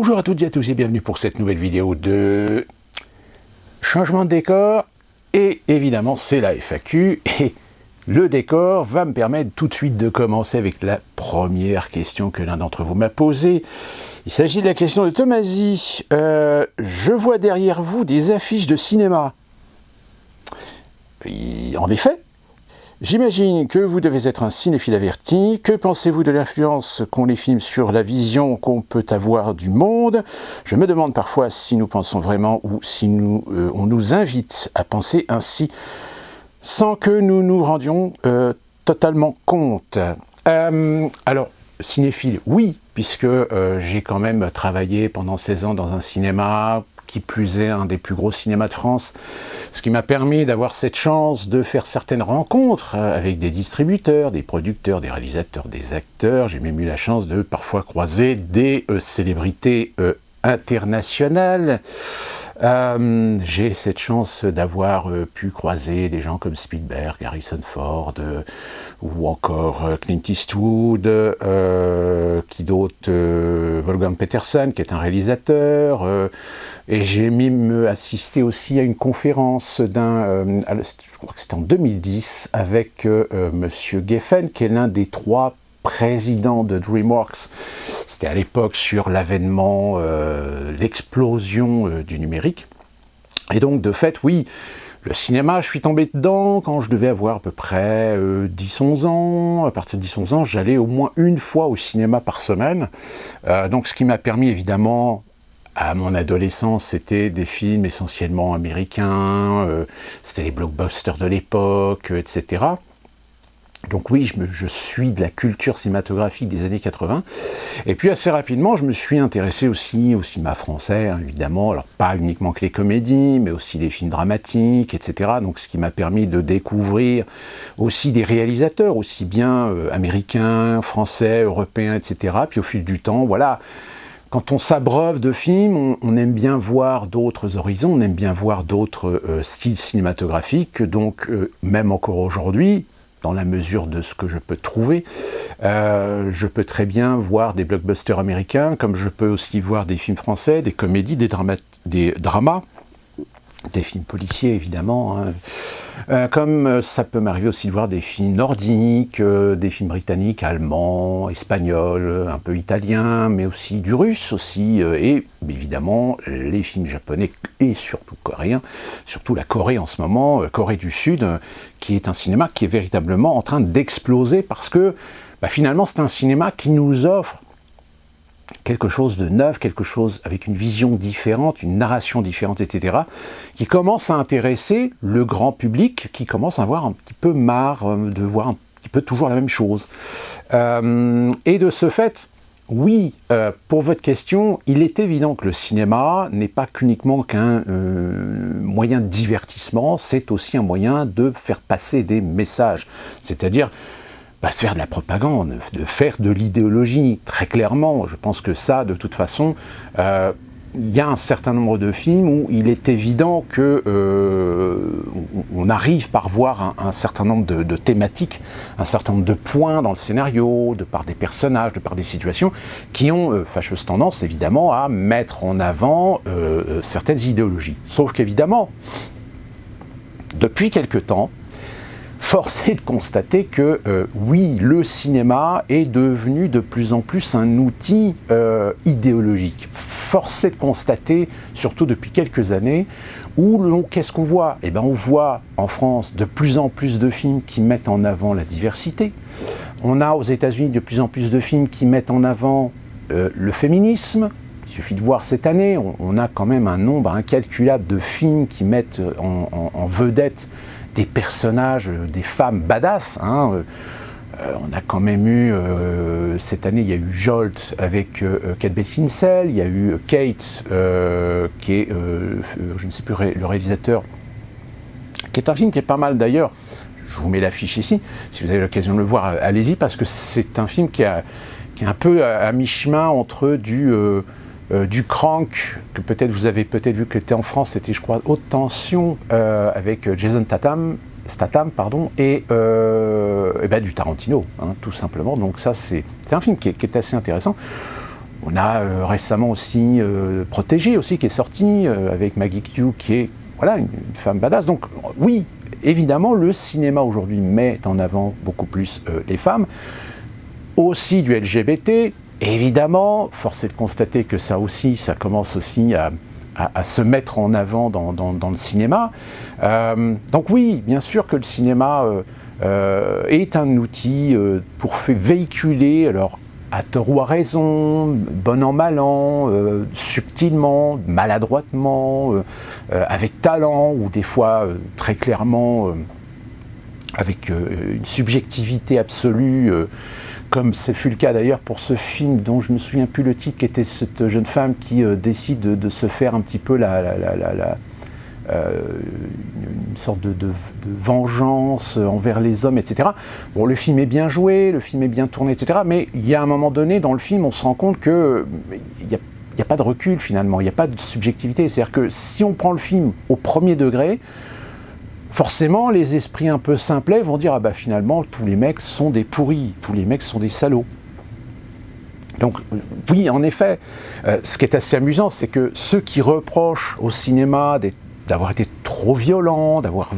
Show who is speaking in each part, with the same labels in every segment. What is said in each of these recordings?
Speaker 1: Bonjour à toutes et à tous et bienvenue pour cette nouvelle vidéo de changement de décor. Et évidemment, c'est la FAQ. Et le décor va me permettre tout de suite de commencer avec la première question que l'un d'entre vous m'a posée. Il s'agit de la question de Tomasi. Je vois derrière vous des affiches de cinéma. En effet. J'imagine que vous devez être un cinéphile averti. Que pensez-vous de l'influence qu'ont les films sur la vision qu'on peut avoir du monde? Je me demande parfois si nous pensons vraiment ou si on nous invite à penser ainsi sans que nous nous rendions totalement compte. Alors, cinéphile, oui, puisque j'ai quand même travaillé pendant 16 ans dans un cinéma, qui plus est un des plus gros cinémas de France, ce qui m'a permis d'avoir cette chance de faire certaines rencontres avec des distributeurs, des producteurs, des réalisateurs, des acteurs. J'ai même eu la chance de parfois croiser des célébrités internationales. J'ai cette chance d'avoir pu croiser des gens comme Spielberg, Harrison Ford, ou encore Clint Eastwood, qui d'autre, Wolfgang Petersen, qui est un réalisateur, et j'ai même assisté aussi à une conférence je crois que c'était en 2010, avec Monsieur Geffen, qui est l'un des 3 président de DreamWorks. C'était à l'époque sur l'avènement, l'explosion du numérique. Et donc, de fait, oui, le cinéma, je suis tombé dedans quand je devais avoir à peu près 10-11 ans. À partir de 10-11 ans, j'allais au moins une fois au cinéma par semaine. Donc, ce qui m'a permis, évidemment, à mon adolescence, c'était des films essentiellement américains, c'était les blockbusters de l'époque, etc. Donc oui, je suis de la culture cinématographique des années 80. Et puis assez rapidement, je me suis intéressé aussi au cinéma français, hein, évidemment. Alors pas uniquement que les comédies, mais aussi les films dramatiques, etc. Donc ce qui m'a permis de découvrir aussi des réalisateurs, aussi bien américains, français, européens, etc. Puis au fil du temps, voilà. Quand on s'abreuve de films, on aime bien voir d'autres horizons, on aime bien voir d'autres styles cinématographiques. Donc même encore aujourd'hui, dans la mesure de ce que je peux trouver, je peux très bien voir des blockbusters américains, comme je peux aussi voir des films français, des comédies, des dramas, des films policiers évidemment, hein. Comme ça peut m'arriver aussi de voir des films nordiques, des films britanniques, allemands, espagnols, un peu italiens, mais aussi du russe aussi, et évidemment les films japonais et surtout coréens, surtout la Corée en ce moment, Corée du Sud, qui est un cinéma qui est véritablement en train d'exploser parce que finalement c'est un cinéma qui nous offre quelque chose de neuf, quelque chose avec une vision différente, une narration différente, etc., qui commence à intéresser le grand public, qui commence à avoir un petit peu marre de voir un petit peu toujours la même chose. Et de ce fait, oui, pour votre question, il est évident que le cinéma n'est pas qu'uniquement qu'un moyen de divertissement, c'est aussi un moyen de faire passer des messages, c'est-à-dire faire de la propagande, de faire de l'idéologie, très clairement. Je pense que ça, de toute façon, il y a un certain nombre de films où il est évident que on arrive par voir un certain nombre de thématiques, un certain nombre de points dans le scénario, de par des personnages, de par des situations, qui ont fâcheuse tendance, évidemment, à mettre en avant certaines idéologies. Sauf qu'évidemment, depuis quelque temps, force est de constater que, oui, le cinéma est devenu de plus en plus un outil idéologique. Force est de constater, surtout depuis quelques années, où qu'est-ce qu'on voit? On voit en France de plus en plus de films qui mettent en avant la diversité. On a aux États-Unis de plus en plus de films qui mettent en avant le féminisme. Il suffit de voir cette année, on a quand même un nombre incalculable de films qui mettent en vedette des personnages, des femmes badass, hein. On a quand même eu, cette année, il y a eu Jolt avec Kate Beckinsale, il y a eu Kate, qui est, je ne sais plus le réalisateur, qui est un film qui est pas mal d'ailleurs. Je vous mets l'affiche ici, si vous avez l'occasion de le voir, allez-y, parce que c'est un film qui est un peu à mi-chemin entre du Crank, que peut-être vous avez vu que c'était en France, c'était je crois Haute Tension, avec Jason Statham, et du Tarantino, hein, tout simplement. Donc ça c'est un film qui est assez intéressant. On a récemment aussi Protégé aussi qui est sorti avec Maggie Q qui est voilà une femme badass. Donc oui, évidemment le cinéma aujourd'hui met en avant beaucoup plus les femmes, aussi du LGBT. Évidemment, force est de constater que ça aussi, ça commence aussi à se mettre en avant dans le cinéma. Donc oui, bien sûr que le cinéma est un outil pour véhiculer, alors à tort ou à raison, bon an, mal an, subtilement, maladroitement, avec talent, ou des fois très clairement avec une subjectivité absolue, comme ce fut le cas d'ailleurs pour ce film dont je ne me souviens plus le titre, qui était cette jeune femme qui décide de se faire un petit peu une sorte de vengeance envers les hommes, etc. Bon, le film est bien joué, le film est bien tourné, etc. Mais il y a un moment donné dans le film, on se rend compte qu'il n'y a pas de recul finalement, il n'y a pas de subjectivité. C'est-à-dire que si on prend le film au premier degré, forcément les esprits un peu simplets vont dire « Ah bah finalement, tous les mecs sont des pourris, tous les mecs sont des salauds ». Donc oui, en effet, ce qui est assez amusant, c'est que ceux qui reprochent au cinéma d'avoir été trop violent, d'avoir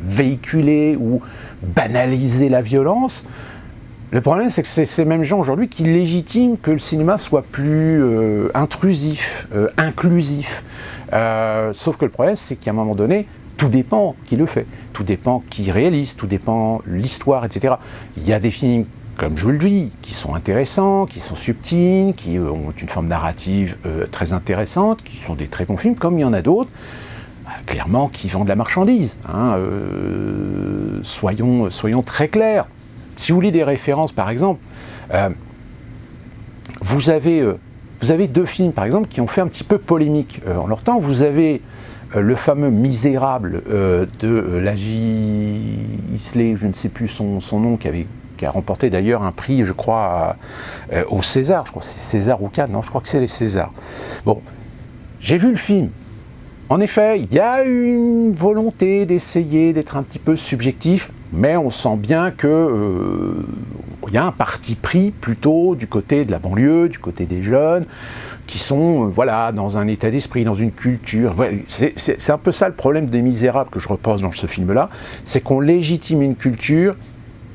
Speaker 1: véhiculé ou banalisé la violence, le problème c'est que c'est ces mêmes gens aujourd'hui qui légitiment que le cinéma soit plus intrusif, inclusif. Sauf que le problème c'est qu'à un moment donné, tout dépend qui le fait, tout dépend qui réalise, tout dépend l'histoire, etc. Il y a des films, comme je vous le dis, qui sont intéressants, qui sont subtils, qui ont une forme narrative très intéressante, qui sont des très bons films, comme il y en a d'autres, clairement, qui vendent la marchandise. Hein, soyons très clairs. Si vous voulez des références, par exemple, vous avez deux films, par exemple, qui ont fait un petit peu polémique en leur temps. Vous avez le fameux Misérable de Laji Isley, je ne sais plus son nom, qui a remporté d'ailleurs un prix, je crois, au César. Je crois que c'est César ou Cannes, non, je crois que c'est les Césars. Bon, j'ai vu le film. En effet, il y a une volonté d'essayer d'être un petit peu subjectif, mais on sent bien que il y a un parti pris plutôt du côté de la banlieue, du côté des jeunes, qui sont voilà, dans un état d'esprit, dans une culture. Voilà, c'est un peu ça le problème des Misérables que je repose dans ce film-là, c'est qu'on légitime une culture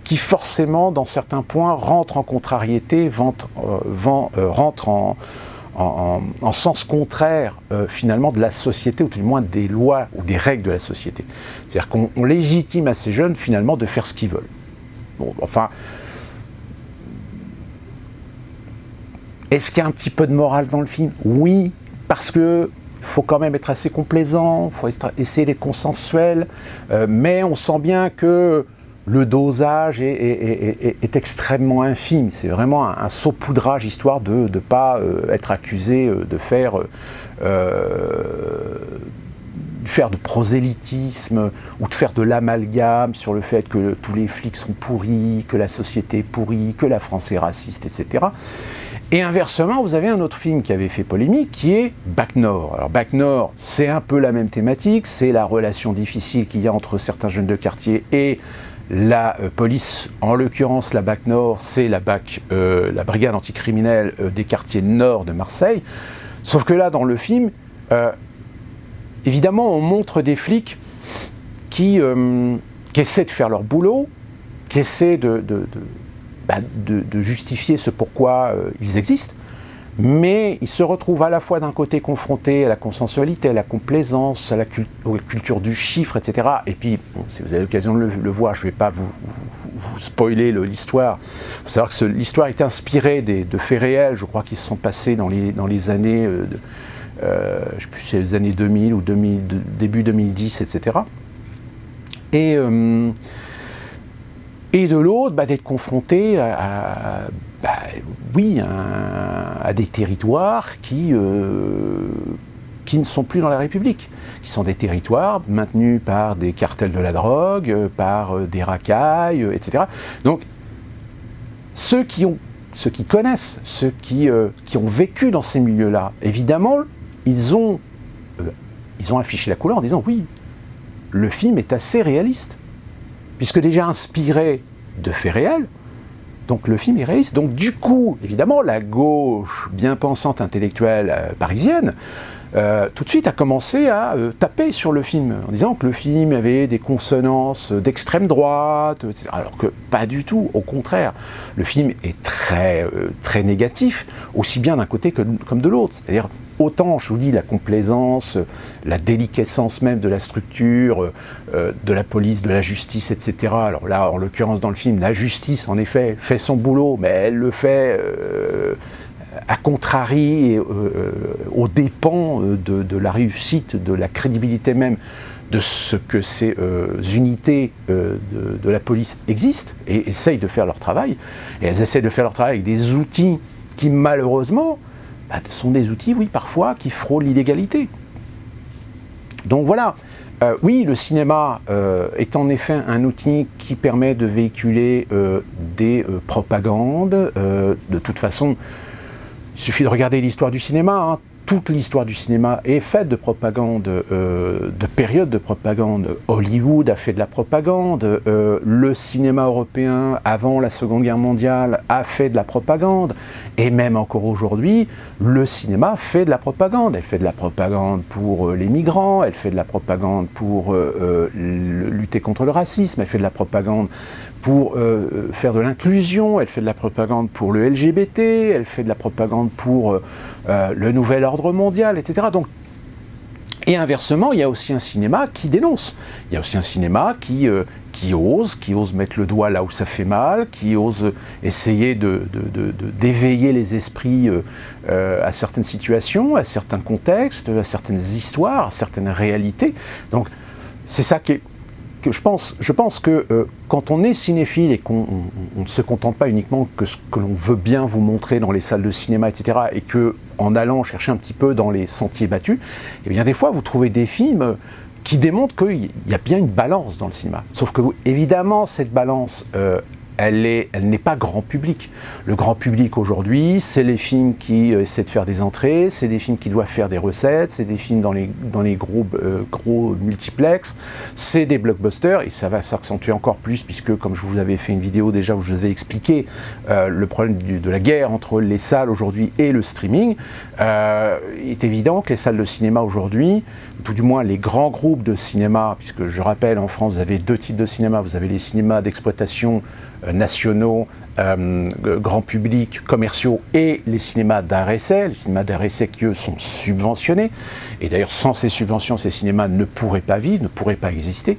Speaker 1: qui forcément, dans certains points, rentre en contrariété, rentre en sens contraire, finalement, de la société, ou tout du moins des lois ou des règles de la société. C'est-à-dire qu'on légitime à ces jeunes, finalement, de faire ce qu'ils veulent. Bon, enfin, est-ce qu'il y a un petit peu de morale dans le film? Oui, parce que faut quand même être assez complaisant, il faut essayer d'être consensuel, mais on sent bien que le dosage est extrêmement infime. C'est vraiment un saupoudrage, histoire de ne pas être accusé de faire de prosélytisme ou de faire de l'amalgame sur le fait que tous les flics sont pourris, que la société est pourrie, que la France est raciste, etc. Et inversement, vous avez un autre film qui avait fait polémique, qui est Bac Nord. Alors Bac Nord, c'est un peu la même thématique, c'est la relation difficile qu'il y a entre certains jeunes de quartier et la police. En l'occurrence, la Bac Nord, c'est la brigade anticriminelle des quartiers nord de Marseille. Sauf que là, dans le film, évidemment, on montre des flics qui essaient de faire leur boulot, qui essaient de justifier ce pourquoi ils existent, mais ils se retrouvent à la fois d'un côté confrontés à la consensualité, à la complaisance, à la culture du chiffre, etc. Et puis, bon, si vous avez l'occasion de le voir, je ne vais pas vous spoiler l'histoire. Il faut savoir que l'histoire est inspirée de faits réels, je crois, qui se sont passés dans les années, je ne sais plus si c'est les années 2000 ou début 2010, etc. Et de l'autre, d'être confronté à des territoires qui ne sont plus dans la République, qui sont des territoires maintenus par des cartels de la drogue, par des racailles, etc. Donc, ceux qui connaissent, ceux qui ont vécu dans ces milieux-là, évidemment, ils ont affiché la couleur en disant « oui, le film est assez réaliste ». Puisque déjà inspiré de faits réels, Donc le film est réaliste. Donc du coup, évidemment, la gauche bien pensante intellectuelle parisienne, tout de suite a commencé à taper sur le film, en disant que le film avait des consonances d'extrême droite, etc. Alors que pas du tout, au contraire. Le film est très négatif, aussi bien d'un côté comme de l'autre. C'est-à-dire, autant, je vous dis, la complaisance, la déliquescence même de la structure, de la police, de la justice, etc. Alors là, en l'occurrence, dans le film, la justice, en effet, fait son boulot, mais elle le fait à contrarie et aux dépens de la réussite, de la crédibilité même de ce que ces unités de la police existent et essayent de faire leur travail. Et elles essayent de faire leur travail avec des outils qui, malheureusement, sont des outils, oui, parfois, qui frôlent l'illégalité. Donc voilà, oui, le cinéma est en effet un outil qui permet de véhiculer des propagandes. De toute façon, il suffit de regarder l'histoire du cinéma. Hein. Toute l'histoire du cinéma est faite de propagande, de périodes de propagande. Hollywood a fait de la propagande. Le cinéma européen, avant la Seconde Guerre mondiale, a fait de la propagande. Et même encore aujourd'hui, le cinéma fait de la propagande. Elle fait de la propagande pour les migrants, elle fait de la propagande pour lutter contre le racisme, elle fait de la propagande pour faire de l'inclusion, elle fait de la propagande pour le LGBT, elle fait de la propagande pour le nouvel ordre mondial, etc. Donc, et inversement, il y a aussi un cinéma qui dénonce. Il y a aussi un cinéma qui ose mettre le doigt là où ça fait mal, qui ose essayer d'éveiller les esprits à certaines situations, à certains contextes, à certaines histoires, à certaines réalités. Donc, c'est ça que je pense que quand on est cinéphile et qu'on ne se contente pas uniquement que ce que l'on veut bien vous montrer dans les salles de cinéma, etc., et que en allant chercher un petit peu dans les sentiers battus, eh bien des fois vous trouvez des films qui démontrent qu'il y a bien une balance dans le cinéma. Sauf que évidemment cette balance, elle n'est pas grand public. Le grand public aujourd'hui, c'est les films qui essaient de faire des entrées, c'est des films qui doivent faire des recettes, c'est des films dans les gros multiplex, c'est des blockbusters, et ça va s'accentuer encore plus, puisque comme je vous avais fait une vidéo déjà où je vous ai expliqué le problème de la guerre entre les salles aujourd'hui et le streaming, il est évident que les salles de cinéma aujourd'hui, tout du moins les grands groupes de cinéma, puisque je rappelle, en France, vous avez deux types de cinéma, vous avez les cinémas d'exploitation nationaux, grand public, commerciaux, et les cinémas d'art-essai. Les cinémas d'art-essai qui, eux, sont subventionnés. Et d'ailleurs, sans ces subventions, ces cinémas ne pourraient pas vivre, ne pourraient pas exister.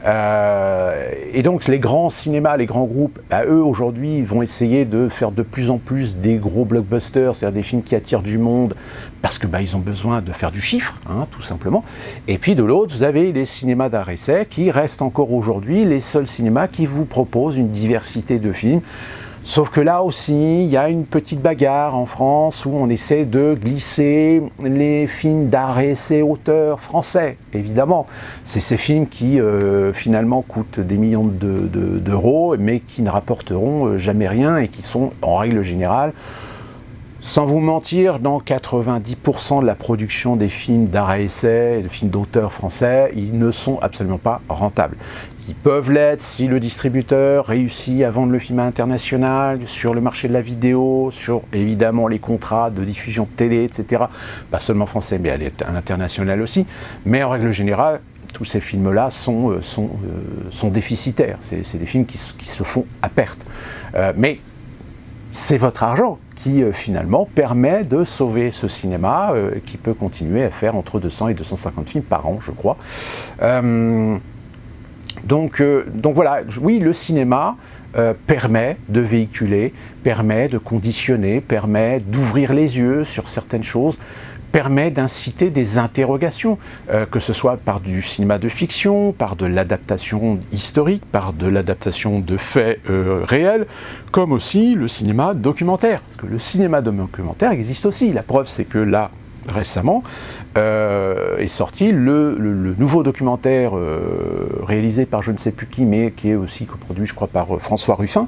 Speaker 1: Et donc, les grands cinémas, les grands groupes, eux, aujourd'hui, vont essayer de faire de plus en plus des gros blockbusters, c'est-à-dire des films qui attirent du monde, parce que ils ont besoin de faire du chiffre, hein, tout simplement. Et puis, de l'autre, vous avez les cinémas d'art-essai qui restent encore aujourd'hui les seuls cinémas qui vous proposent une diversité de films. Sauf que là aussi, il y a une petite bagarre en France où on essaie de glisser les films d'art-essai auteurs français, évidemment. C'est ces films qui, finalement, coûtent des millions d'euros, mais qui ne rapporteront jamais rien et qui sont, en règle générale, sans vous mentir, dans 90% de la production des films d'art-essai, des films d'auteurs français, ils ne sont absolument pas rentables. Ils peuvent l'être si le distributeur réussit à vendre le film à l'international, sur le marché de la vidéo, sur évidemment les contrats de diffusion de télé, etc. Pas seulement français, mais à l'international aussi. Mais en règle générale, tous ces films-là sont déficitaires. C'est des films qui se font à perte. Mais c'est votre argent qui finalement permet de sauver ce cinéma qui peut continuer à faire entre 200 et 250 films par an, je crois. Donc voilà, oui, le cinéma permet de véhiculer, permet de conditionner, permet d'ouvrir les yeux sur certaines choses, permet d'inciter des interrogations, que ce soit par du cinéma de fiction, par de l'adaptation historique, par de l'adaptation de faits réels, comme aussi le cinéma documentaire. Parce que le cinéma documentaire existe aussi. La preuve, c'est que là, récemment, est sorti le nouveau documentaire réalisé par je ne sais plus qui, mais qui est aussi coproduit, je crois, par François Ruffin,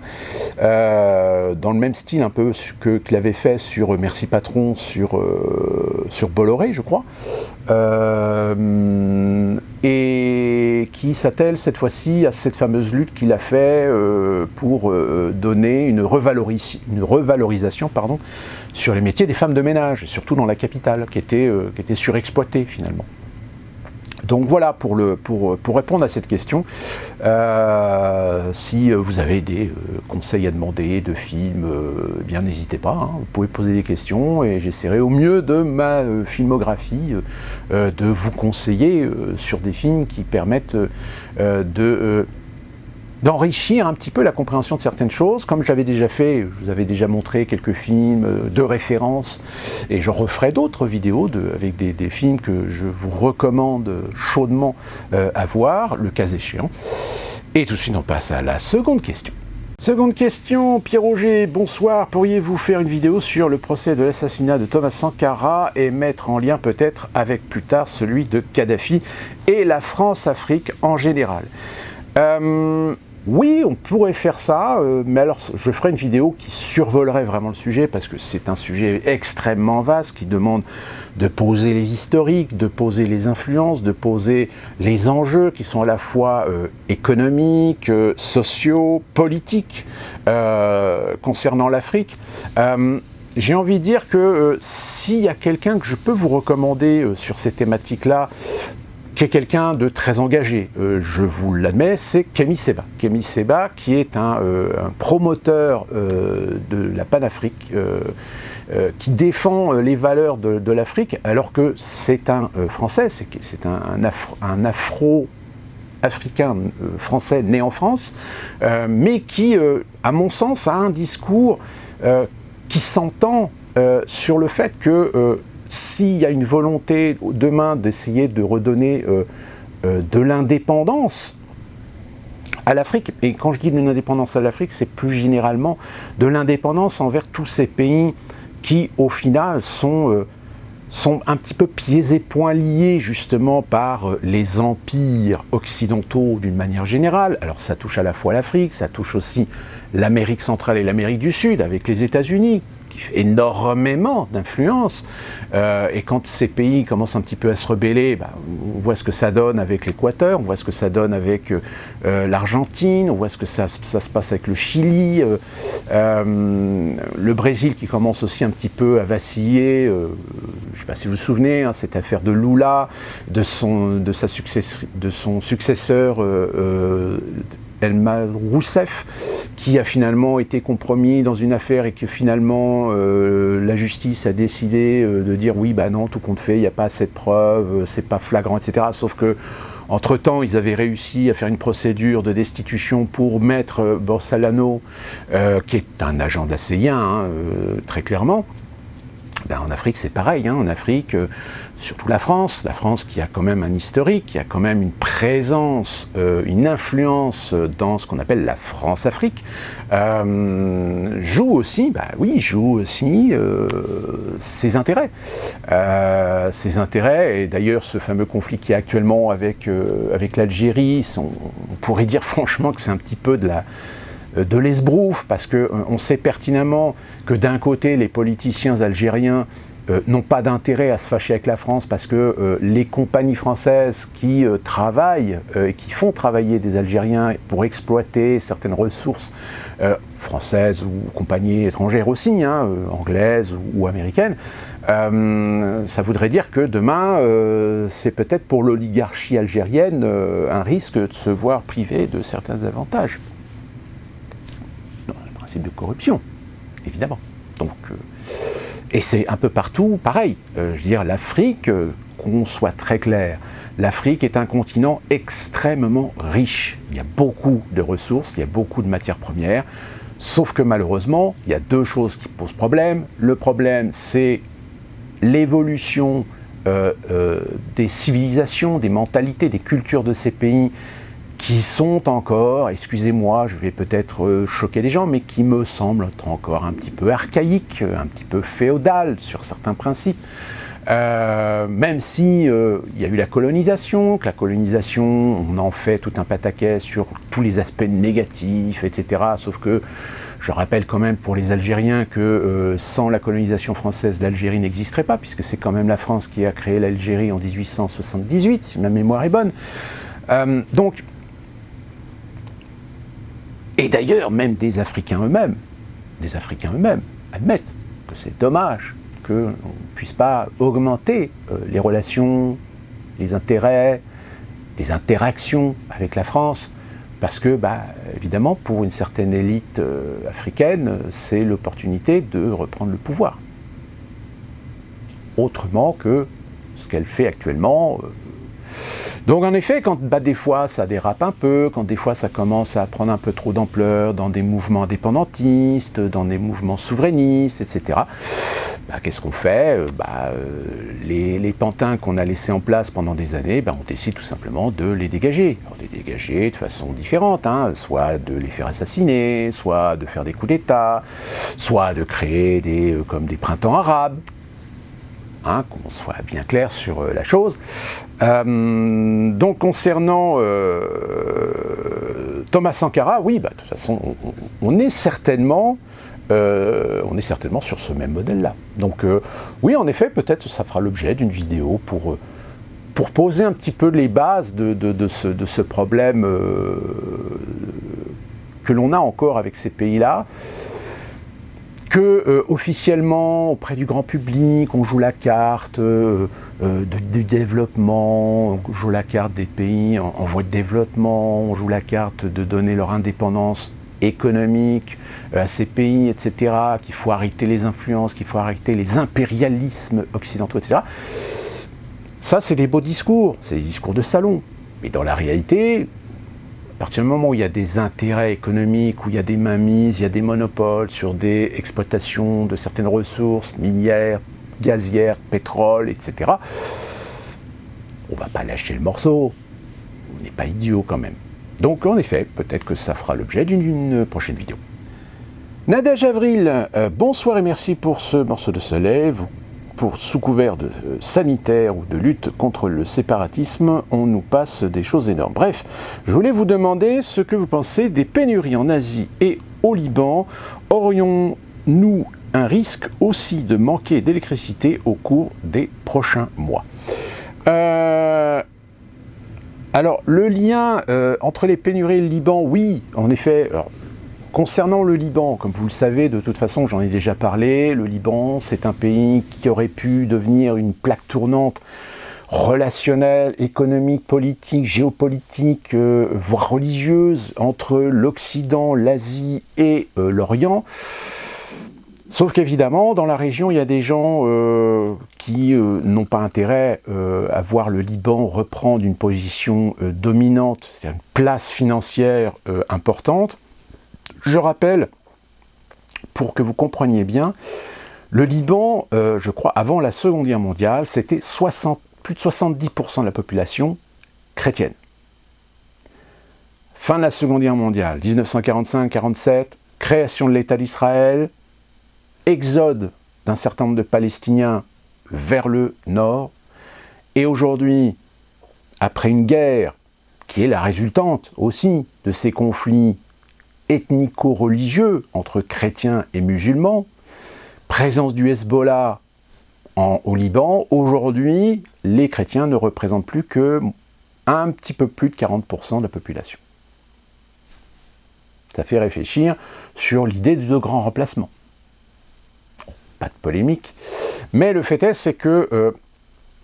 Speaker 1: dans le même style un peu qu'il avait fait sur Merci Patron, sur sur Bolloré, je crois, et qui s'attelle cette fois-ci à cette fameuse lutte qu'il a fait pour donner une revalorisation sur les métiers des femmes de ménage, surtout dans la capitale, qui était surexploitée finalement. Donc voilà pour répondre à cette question. Si vous avez des conseils à demander de films, eh bien n'hésitez pas, hein, vous pouvez poser des questions et j'essaierai au mieux de ma filmographie de vous conseiller sur des films qui permettent d'enrichir un petit peu la compréhension de certaines choses, comme j'avais déjà fait, je vous avais déjà montré quelques films de référence, et je referai d'autres vidéos avec des films que je vous recommande chaudement à voir, le cas échéant. Et tout de suite on passe à la seconde question. Seconde question, Pierre Auger, bonsoir, pourriez-vous faire une vidéo sur le procès de l'assassinat de Thomas Sankara et mettre en lien peut-être avec plus tard celui de Kadhafi et la France-Afrique en général? Oui, on pourrait faire ça, mais alors je ferai une vidéo qui survolerait vraiment le sujet parce que c'est un sujet extrêmement vaste qui demande de poser les historiques, de poser les influences, de poser les enjeux qui sont à la fois économiques, sociaux, politiques concernant l'Afrique. J'ai envie de dire que s'il y a quelqu'un que je peux vous recommander sur ces thématiques-là, qui est quelqu'un de très engagé, je vous l'admets, c'est Kémy Séba. Kémy Séba, qui est un promoteur de la Panafrique, qui défend les valeurs de l'Afrique, alors que c'est un Français, c'est un Afro-Africain français né en France, mais qui, à mon sens, a un discours qui s'entend sur le fait que s'il y a une volonté demain d'essayer de redonner de l'indépendance à l'Afrique, et quand je dis de l'indépendance à l'Afrique, c'est plus généralement de l'indépendance envers tous ces pays qui, au final, sont un petit peu pieds et poings liés justement par les empires occidentaux d'une manière générale. Alors ça touche à la fois l'Afrique, ça touche aussi l'Amérique centrale et l'Amérique du Sud avec les États-Unis, qui fait énormément d'influence, et quand ces pays commencent un petit peu à se rebeller, on voit ce que ça donne avec l'Équateur, on voit ce que ça donne avec l'Argentine, on voit ce que ça se passe avec le Chili, le Brésil qui commence aussi un petit peu à vaciller, je ne sais pas si vous vous souvenez, hein, cette affaire de Lula, de son successeur Dilma Rousseff, qui a finalement été compromis dans une affaire et que finalement la justice a décidé de dire oui, non, tout compte fait, il n'y a pas assez de preuves, c'est pas flagrant, etc. Sauf que entre-temps, ils avaient réussi à faire une procédure de destitution pour mettre Borsalino, qui est un agent de la CIA, hein, très clairement. En Afrique, c'est pareil, hein. En Afrique, surtout la France qui a quand même un historique, qui a quand même une présence, une influence dans ce qu'on appelle la France-Afrique, joue aussi ses intérêts. Et d'ailleurs, ce fameux conflit qui est actuellement avec l'Algérie, on pourrait dire franchement que c'est un petit peu de l'esbrouf, parce qu'on sait pertinemment que d'un côté, les politiciens algériens n'ont pas d'intérêt à se fâcher avec la France, parce que les compagnies françaises qui travaillent et qui font travailler des Algériens pour exploiter certaines ressources françaises ou compagnies étrangères aussi, hein, anglaises ou américaines, ça voudrait dire que demain, c'est peut-être pour l'oligarchie algérienne un risque de se voir privé de certains avantages. De corruption, évidemment. Donc, et c'est un peu partout pareil. Je veux dire, l'Afrique, qu'on soit très clair, l'Afrique est un continent extrêmement riche. Il y a beaucoup de ressources, il y a beaucoup de matières premières, sauf que malheureusement, il y a deux choses qui posent problème. Le problème, c'est l'évolution des civilisations, des mentalités, des cultures de ces pays, qui sont encore, excusez-moi, je vais peut-être choquer les gens, mais qui me semblent encore un petit peu archaïques, un petit peu féodales sur certains principes. Même si il y a eu la colonisation, on en fait tout un pataquès sur tous les aspects négatifs, etc. Sauf que Je rappelle quand même pour les Algériens que sans la colonisation française, l'Algérie n'existerait pas, puisque c'est quand même la France qui a créé l'Algérie en 1878, si ma mémoire est bonne. Et d'ailleurs, même des Africains eux-mêmes admettent que c'est dommage qu'on ne puisse pas augmenter les relations, les intérêts, les interactions avec la France, parce que, évidemment, pour une certaine élite africaine, c'est l'opportunité de reprendre le pouvoir. Autrement que ce qu'elle fait actuellement. Donc en effet, quand des fois ça dérape un peu, quand des fois ça commence à prendre un peu trop d'ampleur dans des mouvements indépendantistes, dans des mouvements souverainistes, etc., qu'est-ce qu'on fait? Les pantins qu'on a laissés en place pendant des années, on décide tout simplement de les dégager. Alors, de les dégager de façon différente, soit de les faire assassiner, soit de faire des coups d'État, soit de créer comme des printemps arabes. Qu'on soit bien clair sur la chose. Donc concernant Thomas Sankara, oui, de toute façon, on est certainement sur ce même modèle-là. Donc oui, en effet, peut-être ça fera l'objet d'une vidéo pour poser un petit peu les bases de ce problème que l'on a encore avec ces pays-là. Que officiellement, auprès du grand public, on joue la carte du développement, on joue la carte des pays en voie de développement, on joue la carte de donner leur indépendance économique à ces pays, etc., qu'il faut arrêter les influences, qu'il faut arrêter les impérialismes occidentaux, etc. Ça, c'est des beaux discours, c'est des discours de salon. Mais dans la réalité, à partir du moment où il y a des intérêts économiques, où il y a des mainmises, il y a des monopoles sur des exploitations de certaines ressources minières, gazières, pétrole, etc., on ne va pas lâcher le morceau. On n'est pas idiot quand même. Donc en effet, peut-être que ça fera l'objet d'une prochaine vidéo. Nadège Avril, bonsoir et merci pour ce morceau de soleil. Sous couvert de sanitaire ou de lutte contre le séparatisme, on nous passe des choses énormes. Bref, je voulais vous demander ce que vous pensez des pénuries en Asie et au Liban. Aurions-nous un risque aussi de manquer d'électricité au cours des prochains mois? Alors, le lien entre les pénuries et le Liban, oui, en effet. Alors, concernant le Liban, comme vous le savez, de toute façon, j'en ai déjà parlé, le Liban, c'est un pays qui aurait pu devenir une plaque tournante relationnelle, économique, politique, géopolitique, voire religieuse, entre l'Occident, l'Asie et l'Orient. Sauf qu'évidemment, dans la région, il y a des gens qui n'ont pas intérêt à voir le Liban reprendre une position dominante, c'est-à-dire une place financière importante. Je rappelle, pour que vous compreniez bien, le Liban, je crois, avant la Seconde Guerre mondiale, c'était plus de 70% de la population chrétienne. Fin de la Seconde Guerre mondiale, 1945-47, création de l'État d'Israël, exode d'un certain nombre de Palestiniens vers le nord, et aujourd'hui, après une guerre qui est la résultante aussi de ces conflits ethnico-religieux entre chrétiens et musulmans, présence du Hezbollah au Liban, aujourd'hui, les chrétiens ne représentent plus que un petit peu plus de 40% de la population. Ça fait réfléchir sur l'idée de grand remplacement. Pas de polémique, mais le fait est, c'est que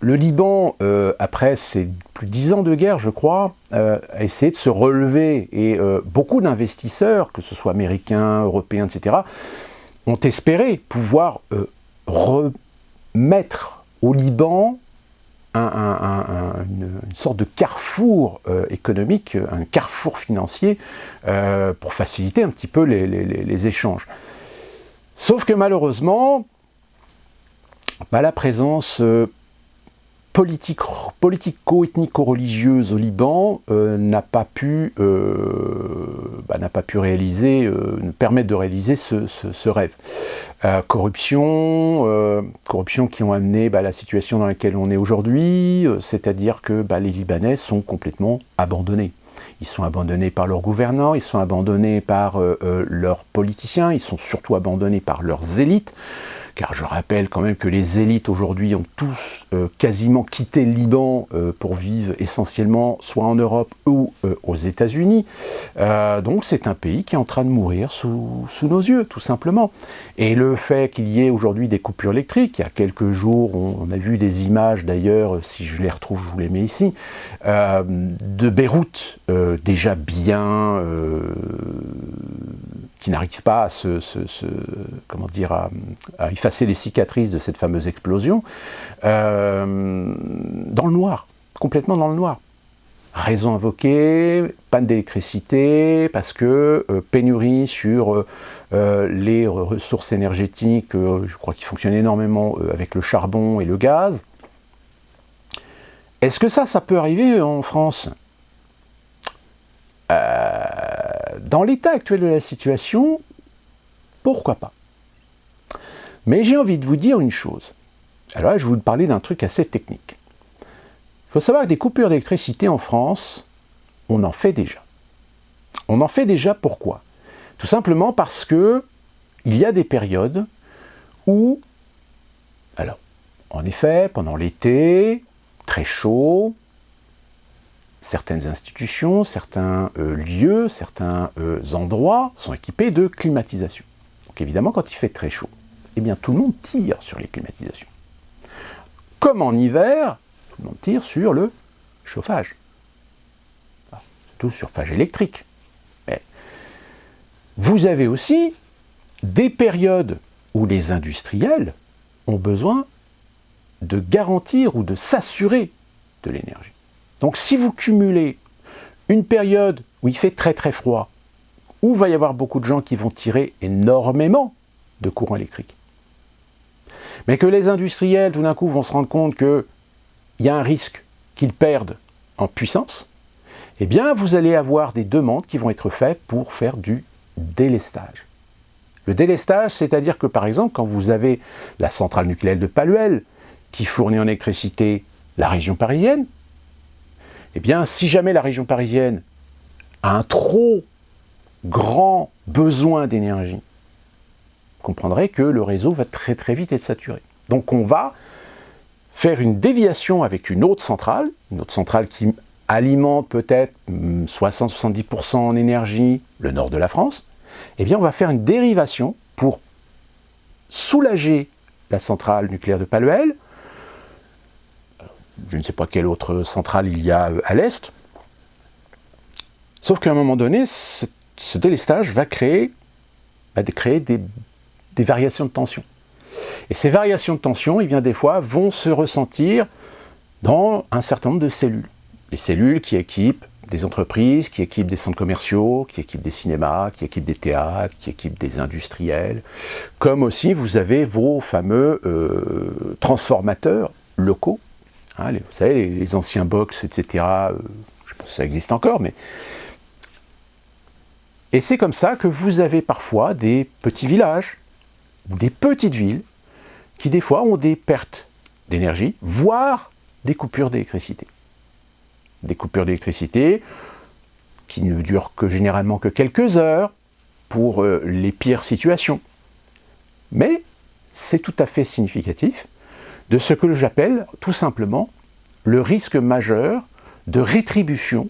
Speaker 1: le Liban, après ces plus de 10 ans de guerre, je crois, a essayé de se relever, et beaucoup d'investisseurs, que ce soit américains, européens, etc., ont espéré pouvoir remettre au Liban une sorte de carrefour économique, un carrefour financier, pour faciliter un petit peu les échanges. Sauf que malheureusement, la présence politico-ethnico-religieuse au Liban n'a pas pu permettre de réaliser ce rêve. Corruption qui ont amené la situation dans laquelle on est aujourd'hui, c'est-à-dire que les Libanais sont complètement abandonnés. Ils sont abandonnés par leurs gouvernants, ils sont abandonnés par leurs politiciens, ils sont surtout abandonnés par leurs élites. Car je rappelle quand même que les élites aujourd'hui ont tous quasiment quitté le Liban pour vivre essentiellement soit en Europe ou aux États-Unis. Donc c'est un pays qui est en train de mourir sous nos yeux, tout simplement. Et le fait qu'il y ait aujourd'hui des coupures électriques, il y a quelques jours, on a vu des images d'ailleurs, si je les retrouve, je vous les mets ici, de Beyrouth, déjà bien... qui n'arrive pas à comment dire, à effacer les cicatrices de cette fameuse explosion, dans le noir, complètement dans le noir. Raison invoquée, panne d'électricité, parce que pénurie sur les ressources énergétiques, je crois qu'ils fonctionnent énormément avec le charbon et le gaz. Est-ce que ça peut arriver en France ? Dans l'état actuel de la situation, pourquoi pas? Mais j'ai envie de vous dire une chose. Alors là, je vais vous parler d'un truc assez technique. Il faut savoir que des coupures d'électricité en France, on en fait déjà. On en fait déjà pourquoi? Tout simplement parce que il y a des périodes où, alors, en effet, pendant l'été, très chaud, certaines institutions, certains lieux, certains endroits sont équipés de climatisation. Donc évidemment, quand il fait très chaud, eh bien tout le monde tire sur les climatisations. Comme en hiver, tout le monde tire sur le chauffage. Surtout le chauffage électrique. Mais vous avez aussi des périodes où les industriels ont besoin de garantir ou de s'assurer de l'énergie. Donc si vous cumulez une période où il fait très très froid, où il va y avoir beaucoup de gens qui vont tirer énormément de courant électrique, mais que les industriels tout d'un coup vont se rendre compte qu'il y a un risque qu'ils perdent en puissance, eh bien vous allez avoir des demandes qui vont être faites pour faire du délestage. Le délestage, c'est-à-dire que par exemple, quand vous avez la centrale nucléaire de Paluel qui fournit en électricité la région parisienne, eh bien, si jamais la région parisienne a un trop grand besoin d'énergie, vous comprendrez que le réseau va très très vite être saturé. Donc on va faire une déviation avec une autre centrale qui alimente peut-être 60-70% en énergie le nord de la France. Eh bien, on va faire une dérivation pour soulager la centrale nucléaire de Paluel. Je ne sais pas quelle autre centrale il y a à l'est. Sauf qu'à un moment donné, ce délestage va créer des variations de tension. Et ces variations de tension, eh bien, des fois, vont se ressentir dans un certain nombre de cellules. Les cellules qui équipent des entreprises, qui équipent des centres commerciaux, qui équipent des cinémas, qui équipent des théâtres, qui équipent des industriels. Comme aussi, vous avez vos fameux transformateurs locaux. Vous savez, les anciens box, etc., je ne sais pas si ça existe encore, mais... Et c'est comme ça que vous avez parfois des petits villages, des petites villes, qui des fois ont des pertes d'énergie, voire des coupures d'électricité. Des coupures d'électricité qui ne durent généralement que quelques heures pour les pires situations. Mais c'est tout à fait significatif de ce que j'appelle tout simplement le risque majeur de rétribution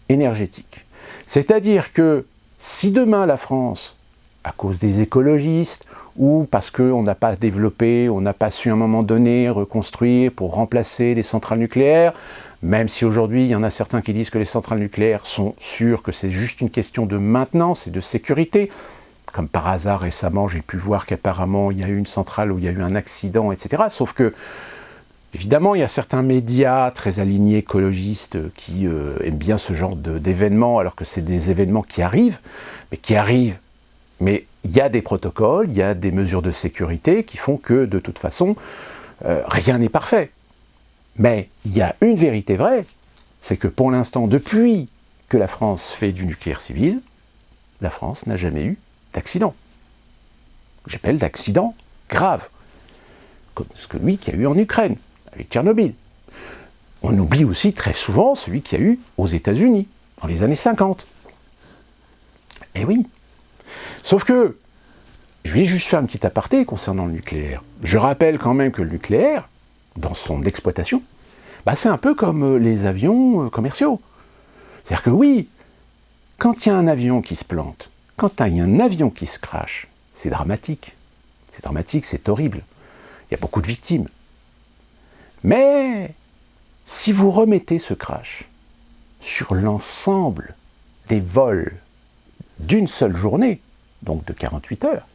Speaker 1: énergétique. C'est-à-dire que si demain la France, à cause des écologistes, ou parce qu'on n'a pas développé, on n'a pas su à un moment donné reconstruire pour remplacer les centrales nucléaires, même si aujourd'hui il y en a certains qui disent que les centrales nucléaires sont sûres que c'est juste une question de maintenance et de sécurité, comme par hasard récemment j'ai pu voir qu'apparemment il y a eu une centrale où il y a eu un accident, etc. Sauf que, évidemment, il y a certains médias très alignés écologistes qui aiment bien ce genre d'événements, alors que c'est des événements qui arrivent, mais il y a des protocoles, il y a des mesures de sécurité qui font que, de toute façon, rien n'est parfait. Mais il y a une vérité vraie, c'est que pour l'instant, depuis que la France fait du nucléaire civil, la France n'a jamais eu d'accident. J'appelle d'accident grave, comme celui qu'il y a eu en Ukraine, avec Tchernobyl. On oublie aussi très souvent celui qu'il y a eu aux États-Unis, dans les années 50. Eh oui. Sauf que, je vais juste faire un petit aparté concernant le nucléaire. Je rappelle quand même que le nucléaire, dans son exploitation, c'est un peu comme les avions commerciaux. C'est-à-dire que oui, quand il y a un avion qui se plante, quand il y a un avion qui se crache, c'est dramatique. C'est dramatique, c'est horrible. Il y a beaucoup de victimes. Mais si vous remettez ce crash sur l'ensemble des vols d'une seule journée, donc de 48 heures,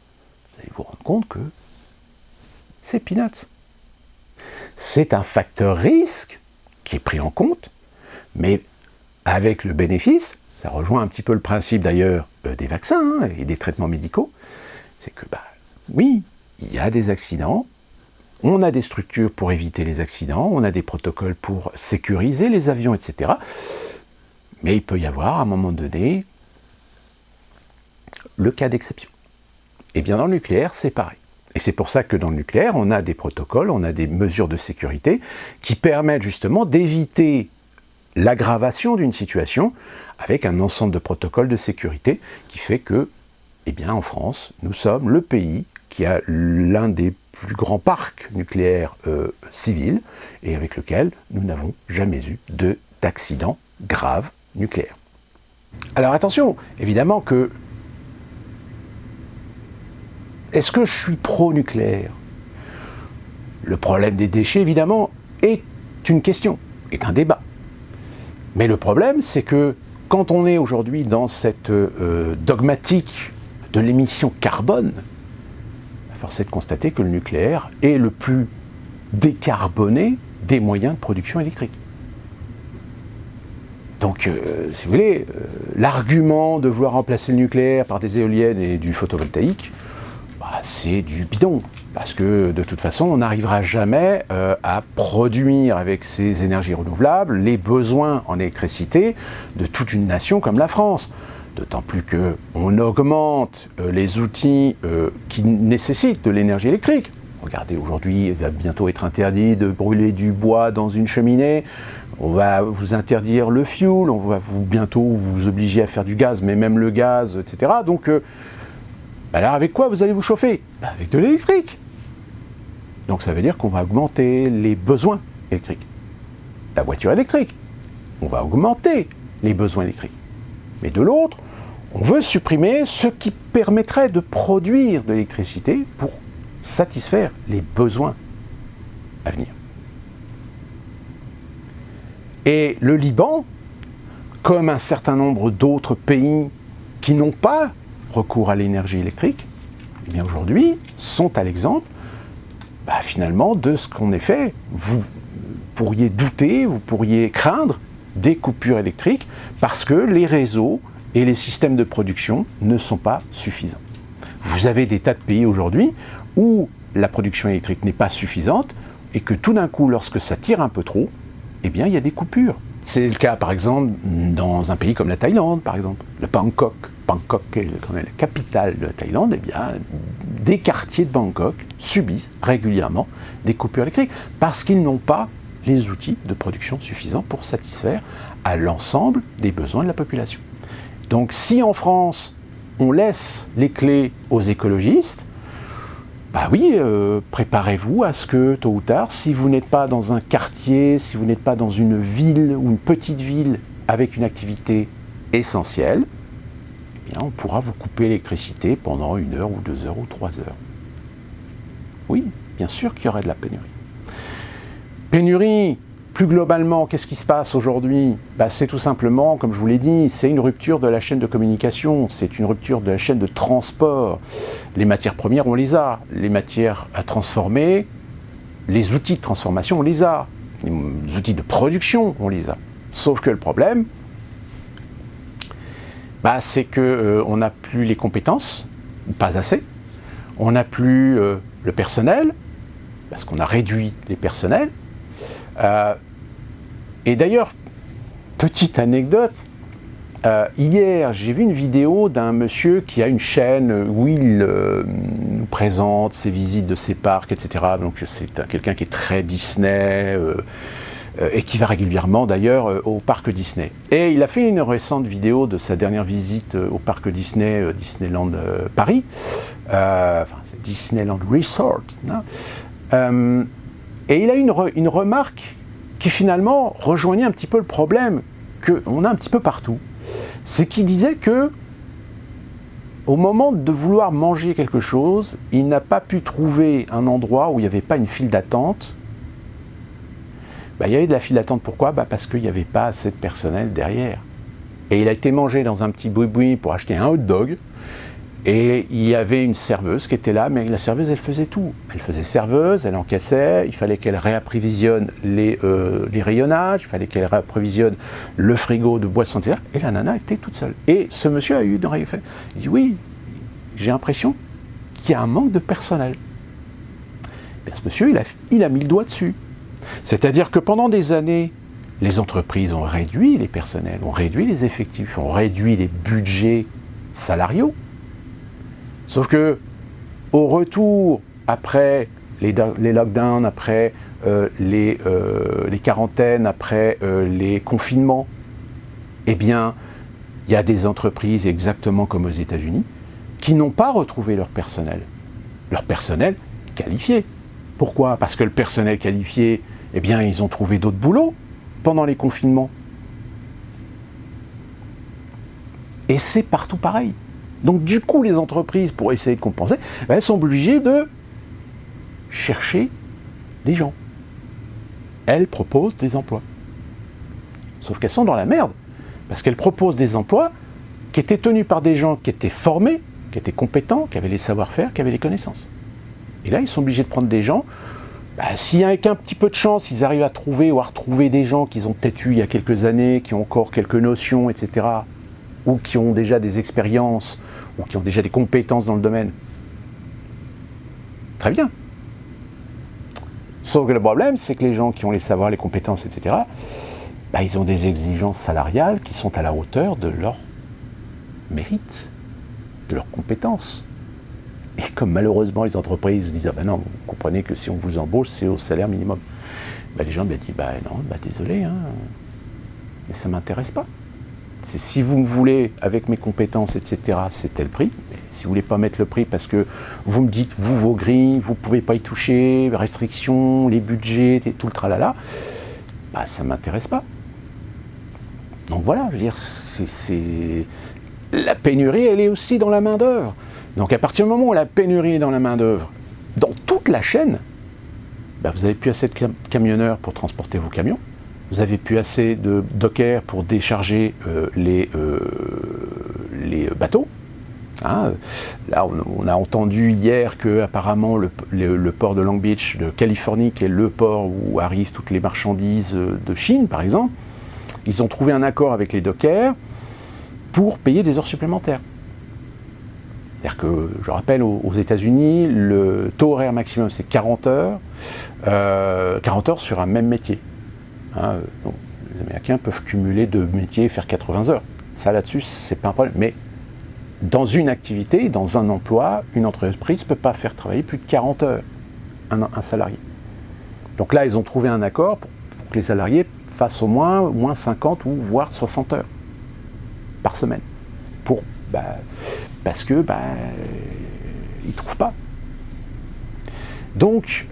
Speaker 1: vous allez vous rendre compte que c'est peanuts. C'est un facteur risque qui est pris en compte, mais avec le bénéfice, ça rejoint un petit peu le principe d'ailleurs des vaccins et des traitements médicaux, c'est que oui, il y a des accidents, on a des structures pour éviter les accidents, on a des protocoles pour sécuriser les avions, etc. Mais il peut y avoir à un moment donné le cas d'exception. Et bien dans le nucléaire, c'est pareil. Et c'est pour ça que dans le nucléaire, on a des protocoles, on a des mesures de sécurité qui permettent justement d'éviter l'aggravation d'une situation avec un ensemble de protocoles de sécurité qui fait que, en France, nous sommes le pays qui a l'un des plus grands parcs nucléaires civils et avec lequel nous n'avons jamais eu d'accident grave nucléaire. Alors attention, évidemment que est-ce que je suis pro-nucléaire? Le problème des déchets, évidemment, est une question, est un débat. Mais le problème, c'est que quand on est aujourd'hui dans cette dogmatique de l'émission carbone, force est de constater que le nucléaire est le plus décarboné des moyens de production électrique. Donc, si vous voulez, l'argument de vouloir remplacer le nucléaire par des éoliennes et du photovoltaïque, c'est du bidon. Parce que de toute façon, on n'arrivera jamais à produire avec ces énergies renouvelables les besoins en électricité de toute une nation comme la France. D'autant plus qu'on augmente les outils qui nécessitent de l'énergie électrique. Regardez, aujourd'hui, il va bientôt être interdit de brûler du bois dans une cheminée. On va vous interdire le fioul, on va bientôt vous obliger à faire du gaz, mais même le gaz, etc. Donc, alors avec quoi vous allez vous chauffer? Avec de l'électrique. Donc ça veut dire qu'on va augmenter les besoins électriques. La voiture électrique, on va augmenter les besoins électriques. Mais de l'autre, on veut supprimer ce qui permettrait de produire de l'électricité pour satisfaire les besoins à venir. Et le Liban, comme un certain nombre d'autres pays qui n'ont pas recours à l'énergie électrique, eh bien aujourd'hui, sont à l'exemple finalement de ce qu'on est fait. Vous pourriez douter, vous pourriez craindre des coupures électriques parce que les réseaux et les systèmes de production ne sont pas suffisants. Vous avez des tas de pays aujourd'hui où la production électrique n'est pas suffisante et que tout d'un coup, lorsque ça tire un peu trop, eh bien, il y a des coupures. C'est le cas, par exemple, dans un pays comme la Thaïlande, par exemple. Le Bangkok. Bangkok est la capitale de la Thaïlande, eh bien, des quartiers de Bangkok subissent régulièrement des coupures électriques parce qu'ils n'ont pas les outils de production suffisants pour satisfaire à l'ensemble des besoins de la population. Donc si en France, on laisse les clés aux écologistes, préparez-vous à ce que, tôt ou tard, si vous n'êtes pas dans un quartier, si vous n'êtes pas dans une ville ou une petite ville avec une activité essentielle, eh bien, on pourra vous couper l'électricité pendant 1 heure ou 2 heures ou 3 heures. Oui, bien sûr qu'il y aurait de la pénurie. Pénurie, plus globalement, qu'est-ce qui se passe aujourd'hui? C'est tout simplement, comme je vous l'ai dit, c'est une rupture de la chaîne de communication, c'est une rupture de la chaîne de transport. Les matières premières, on les a. Les matières à transformer, les outils de transformation, on les a. Les outils de production, on les a. Sauf que le problème, c'est qu'on n'a plus les compétences, pas assez. On n'a plus le personnel, parce qu'on a réduit les personnels. Et d'ailleurs, petite anecdote, hier j'ai vu une vidéo d'un monsieur qui a une chaîne où il nous présente ses visites de ses parcs, etc. Donc c'est quelqu'un qui est très Disney, et qui va régulièrement d'ailleurs au parc Disney. Et il a fait une récente vidéo de sa dernière visite au parc Disney, Disneyland Paris, enfin c'est Disneyland Resort, hein. Et il a une remarque qui finalement rejoignait un petit peu le problème qu'on a un petit peu partout. C'est qu'il disait que au moment de vouloir manger quelque chose, il n'a pas pu trouver un endroit où il n'y avait pas une file d'attente. Il y avait de la file d'attente, pourquoi ? Parce qu'il n'y avait pas assez de personnel derrière. Et il a été mangé dans un petit boui-boui pour acheter un hot dog, et il y avait une serveuse qui était là, mais la serveuse, elle faisait tout. Elle faisait serveuse, elle encaissait, il fallait qu'elle réapprovisionne les rayonnages, il fallait qu'elle réapprovisionne le frigo de boissons, etc. Et la nana était toute seule. Et ce monsieur a eu une oreille. Il dit, oui, j'ai l'impression qu'il y a un manque de personnel. Bien, ce monsieur, il a mis le doigt dessus. C'est-à-dire que pendant des années, les entreprises ont réduit les personnels, ont réduit les effectifs, ont réduit les budgets salariaux. Sauf que, au retour, après les lockdowns, après les quarantaines, après les confinements, eh bien, il y a des entreprises, exactement comme aux États-Unis, qui n'ont pas retrouvé leur personnel qualifié. Pourquoi ? Parce que le personnel qualifié, eh bien, ils ont trouvé d'autres boulots pendant les confinements. Et c'est partout pareil. Donc du coup, les entreprises, pour essayer de compenser, elles sont obligées de chercher des gens. Elles proposent des emplois. Sauf qu'elles sont dans la merde, parce qu'elles proposent des emplois qui étaient tenus par des gens qui étaient formés, qui étaient compétents, qui avaient les savoir-faire, qui avaient les connaissances. Et là, ils sont obligés de prendre des gens. Si avec un petit peu de chance, ils arrivent à trouver ou à retrouver des gens qu'ils ont peut-être eu il y a quelques années, qui ont encore quelques notions, etc., ou qui ont déjà des expériences, ou qui ont déjà des compétences dans le domaine. Très bien. Sauf que le problème, c'est que les gens qui ont les savoirs, les compétences, etc., ils ont des exigences salariales qui sont à la hauteur de leur mérite, de leurs compétences. Et comme malheureusement les entreprises disent « Ah ben non, vous comprenez que si on vous embauche, c'est au salaire minimum. » Les gens disent « Non, désolé, hein, mais ça ne m'intéresse pas. Si vous me voulez avec mes compétences, etc., c'est tel prix. Mais si vous ne voulez pas mettre le prix parce que vous me dites, vous, vos grilles, vous ne pouvez pas y toucher, les restrictions, les budgets, tout le tralala, ça ne m'intéresse pas. » Donc voilà, je veux dire, la pénurie, elle est aussi dans la main-d'œuvre. Donc à partir du moment où la pénurie est dans la main-d'œuvre, dans toute la chaîne, vous n'avez plus assez de camionneurs pour transporter vos camions, vous n'avez plus assez de dockers pour décharger les bateaux. Hein, là, on a entendu hier que apparemment le port de Long Beach de Californie, qui est le port où arrivent toutes les marchandises de Chine, par exemple, ils ont trouvé un accord avec les dockers pour payer des heures supplémentaires. C'est-à-dire que, je rappelle, aux États-Unis, le taux horaire maximum, c'est 40 heures. 40 heures sur un même métier. Hein, donc, les Américains peuvent cumuler deux métiers et faire 80 heures. Ça, là-dessus, c'est pas un problème. Mais dans une activité, dans un emploi, une entreprise ne peut pas faire travailler plus de 40 heures un salarié. Donc là, ils ont trouvé un accord pour que les salariés fassent au moins 50 ou voire 60 heures par semaine. Parce que ils ne trouvent pas. Donc,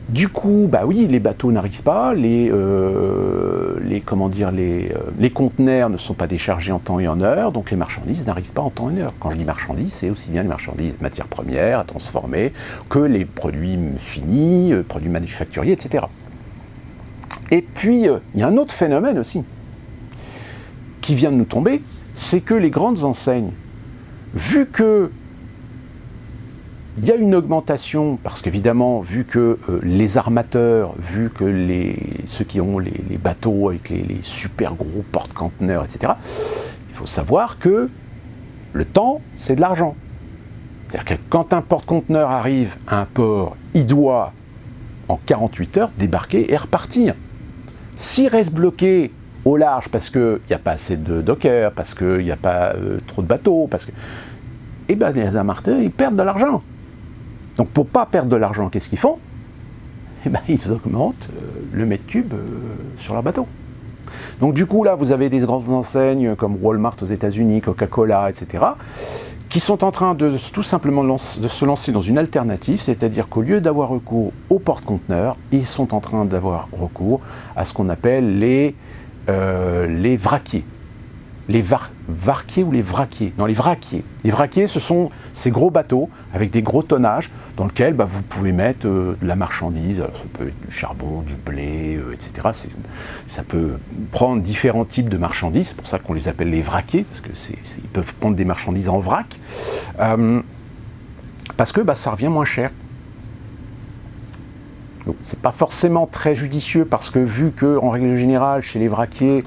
Speaker 1: du coup, oui, les bateaux n'arrivent pas, les conteneurs ne sont pas déchargés en temps et en heure, donc les marchandises n'arrivent pas en temps et en heure. Quand je dis marchandises, c'est aussi bien les marchandises matières premières à transformer que les produits finis, produits manufacturiers, etc. Et puis, il y a un autre phénomène aussi qui vient de nous tomber, c'est que les grandes enseignes, vu que il y a une augmentation, parce qu'évidemment, vu que les armateurs, vu que ceux qui ont les bateaux avec les super gros porte-conteneurs, etc., il faut savoir que le temps, c'est de l'argent. C'est-à-dire que quand un porte-conteneur arrive à un port, il doit, en 48 heures, débarquer et repartir. S'il reste bloqué au large parce qu'il n'y a pas assez de dockers, parce qu'il n'y a pas trop de bateaux, parce que... les armateurs, ils perdent de l'argent. Donc pour ne pas perdre de l'argent, qu'est-ce qu'ils font ? eh ben, ils augmentent le mètre cube sur leur bateau. Donc du coup, là, vous avez des grandes enseignes comme Walmart aux États-Unis, Coca-Cola, etc., qui sont en train de tout simplement de se lancer dans une alternative, c'est-à-dire qu'au lieu d'avoir recours aux porte-conteneurs, ils sont en train d'avoir recours à ce qu'on appelle les vraquiers. Les varquiers ou les vraquiers? Non, les vraquiers. Les vraquiers, ce sont ces gros bateaux avec des gros tonnages dans lesquels vous pouvez mettre de la marchandise. Alors, ça peut être du charbon, du blé, etc. Ça peut prendre différents types de marchandises. C'est pour ça qu'on les appelle les vraquiers, parce qu'ils peuvent prendre des marchandises en vrac. Parce que ça revient moins cher. C'est pas forcément très judicieux parce que vu qu'en règle générale, chez les vraquiers,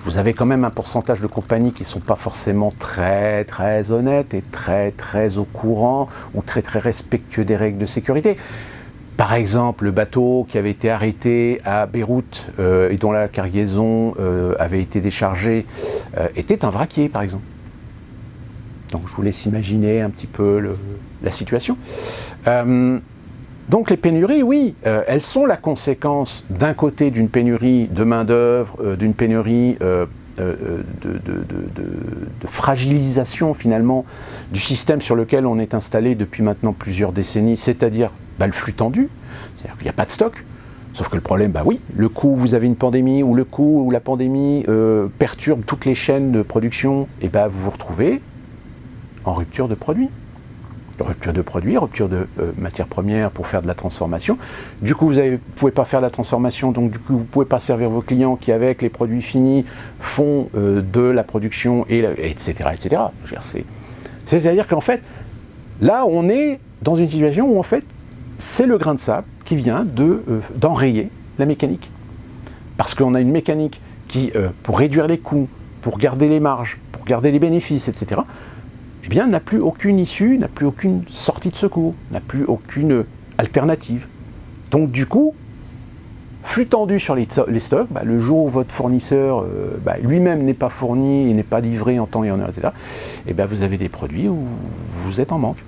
Speaker 1: vous avez quand même un pourcentage de compagnies qui ne sont pas forcément très très honnêtes et très très au courant ou très très respectueux des règles de sécurité. Par exemple, le bateau qui avait été arrêté à Beyrouth et dont la cargaison avait été déchargée était un vraquier, par exemple. Donc je vous laisse imaginer un petit peu la situation. Donc les pénuries, oui, elles sont la conséquence d'un côté d'une pénurie de main-d'œuvre, d'une pénurie de fragilisation finalement du système sur lequel on est installé depuis maintenant plusieurs décennies, c'est-à-dire le flux tendu, c'est-à-dire qu'il n'y a pas de stock. Sauf que le problème, oui, le coup où vous avez une pandémie ou le coup où la pandémie perturbe toutes les chaînes de production, et vous vous retrouvez en rupture de produits. Rupture de produits, rupture de matières premières pour faire de la transformation. Du coup, vous ne pouvez pas faire de la transformation, donc du coup, vous ne pouvez pas servir vos clients qui, avec les produits finis, font de la production, etc. etc. C'est-à-dire qu'en fait, là, on est dans une situation où, en fait, c'est le grain de sable qui vient d'enrayer la mécanique. Parce qu'on a une mécanique qui, pour réduire les coûts, pour garder les marges, pour garder les bénéfices, etc., n'a plus aucune issue, n'a plus aucune sortie de secours, n'a plus aucune alternative. Donc du coup, flux tendu sur les stocks, le jour où votre fournisseur lui-même n'est pas fourni, et n'est pas livré en temps et en heure, etc., vous avez des produits où vous êtes en manque.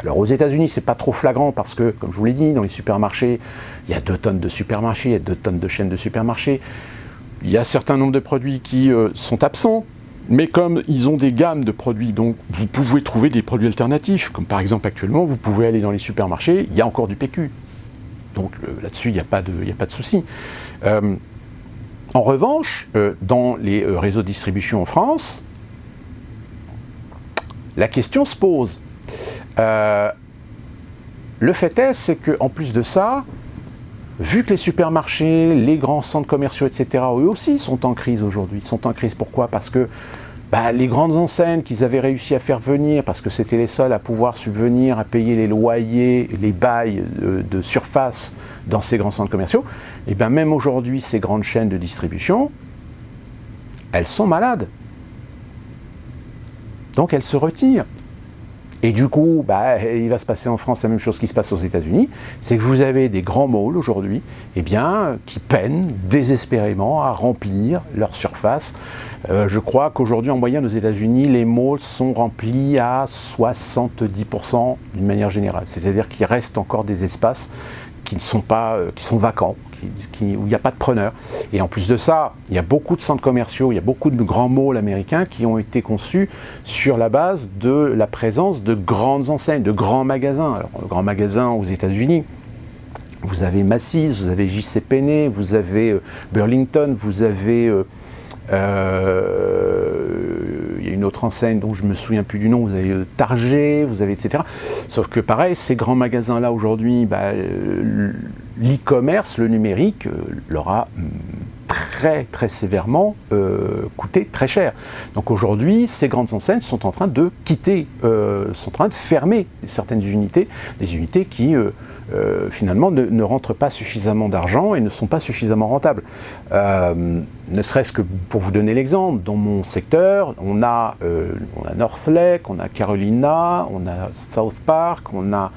Speaker 1: Alors aux États-Unis, c'est pas trop flagrant parce que, comme je vous l'ai dit, dans les supermarchés, il y a 2 tonnes de supermarchés, il y a 2 tonnes de chaînes de supermarchés, il y a un certain nombre de produits qui sont absents. Mais comme ils ont des gammes de produits, donc vous pouvez trouver des produits alternatifs. Comme par exemple actuellement, vous pouvez aller dans les supermarchés, il y a encore du PQ. Donc là-dessus, il n'y a pas de souci. En revanche, dans les réseaux de distribution en France, la question se pose. Le fait est, c'est qu'en plus de ça, vu que les supermarchés, les grands centres commerciaux, etc., eux aussi sont en crise aujourd'hui. Ils sont en crise, pourquoi? Parce que les grandes enseignes qu'ils avaient réussi à faire venir, parce que c'était les seuls à pouvoir subvenir, à payer les loyers, les bails de surface dans ces grands centres commerciaux, même aujourd'hui, ces grandes chaînes de distribution, elles sont malades. Donc elles se retirent. Et du coup, il va se passer en France la même chose qui se passe aux États-Unis, c'est que vous avez des grands malls aujourd'hui, qui peinent désespérément à remplir leur surface. Je crois qu'aujourd'hui, en moyenne, aux États-Unis, les malls sont remplis à 70% d'une manière générale. C'est-à-dire qu'il reste encore des espaces qui sont vacants, où il n'y a pas de preneurs. Et en plus de ça, il y a beaucoup de centres commerciaux, il y a beaucoup de grands malls américains qui ont été conçus sur la base de la présence de grandes enseignes, de grands magasins. Alors, le grand magasin aux États-Unis, vous avez Macy's, vous avez JCPenney, vous avez Burlington, vous avez... il y a une autre enseigne dont je ne me souviens plus du nom, vous avez Target, vous avez etc. Sauf que pareil, ces grands magasins-là aujourd'hui, l'e-commerce, le numérique, leur a très très sévèrement coûté très cher. Donc aujourd'hui, ces grandes enseignes sont en train de quitter, sont en train de fermer certaines unités, des unités qui finalement ne rentrent pas suffisamment d'argent et ne sont pas suffisamment rentables. Ne serait-ce que pour vous donner l'exemple, dans mon secteur, on a Northlake, on a Carolina, on a South Park, on a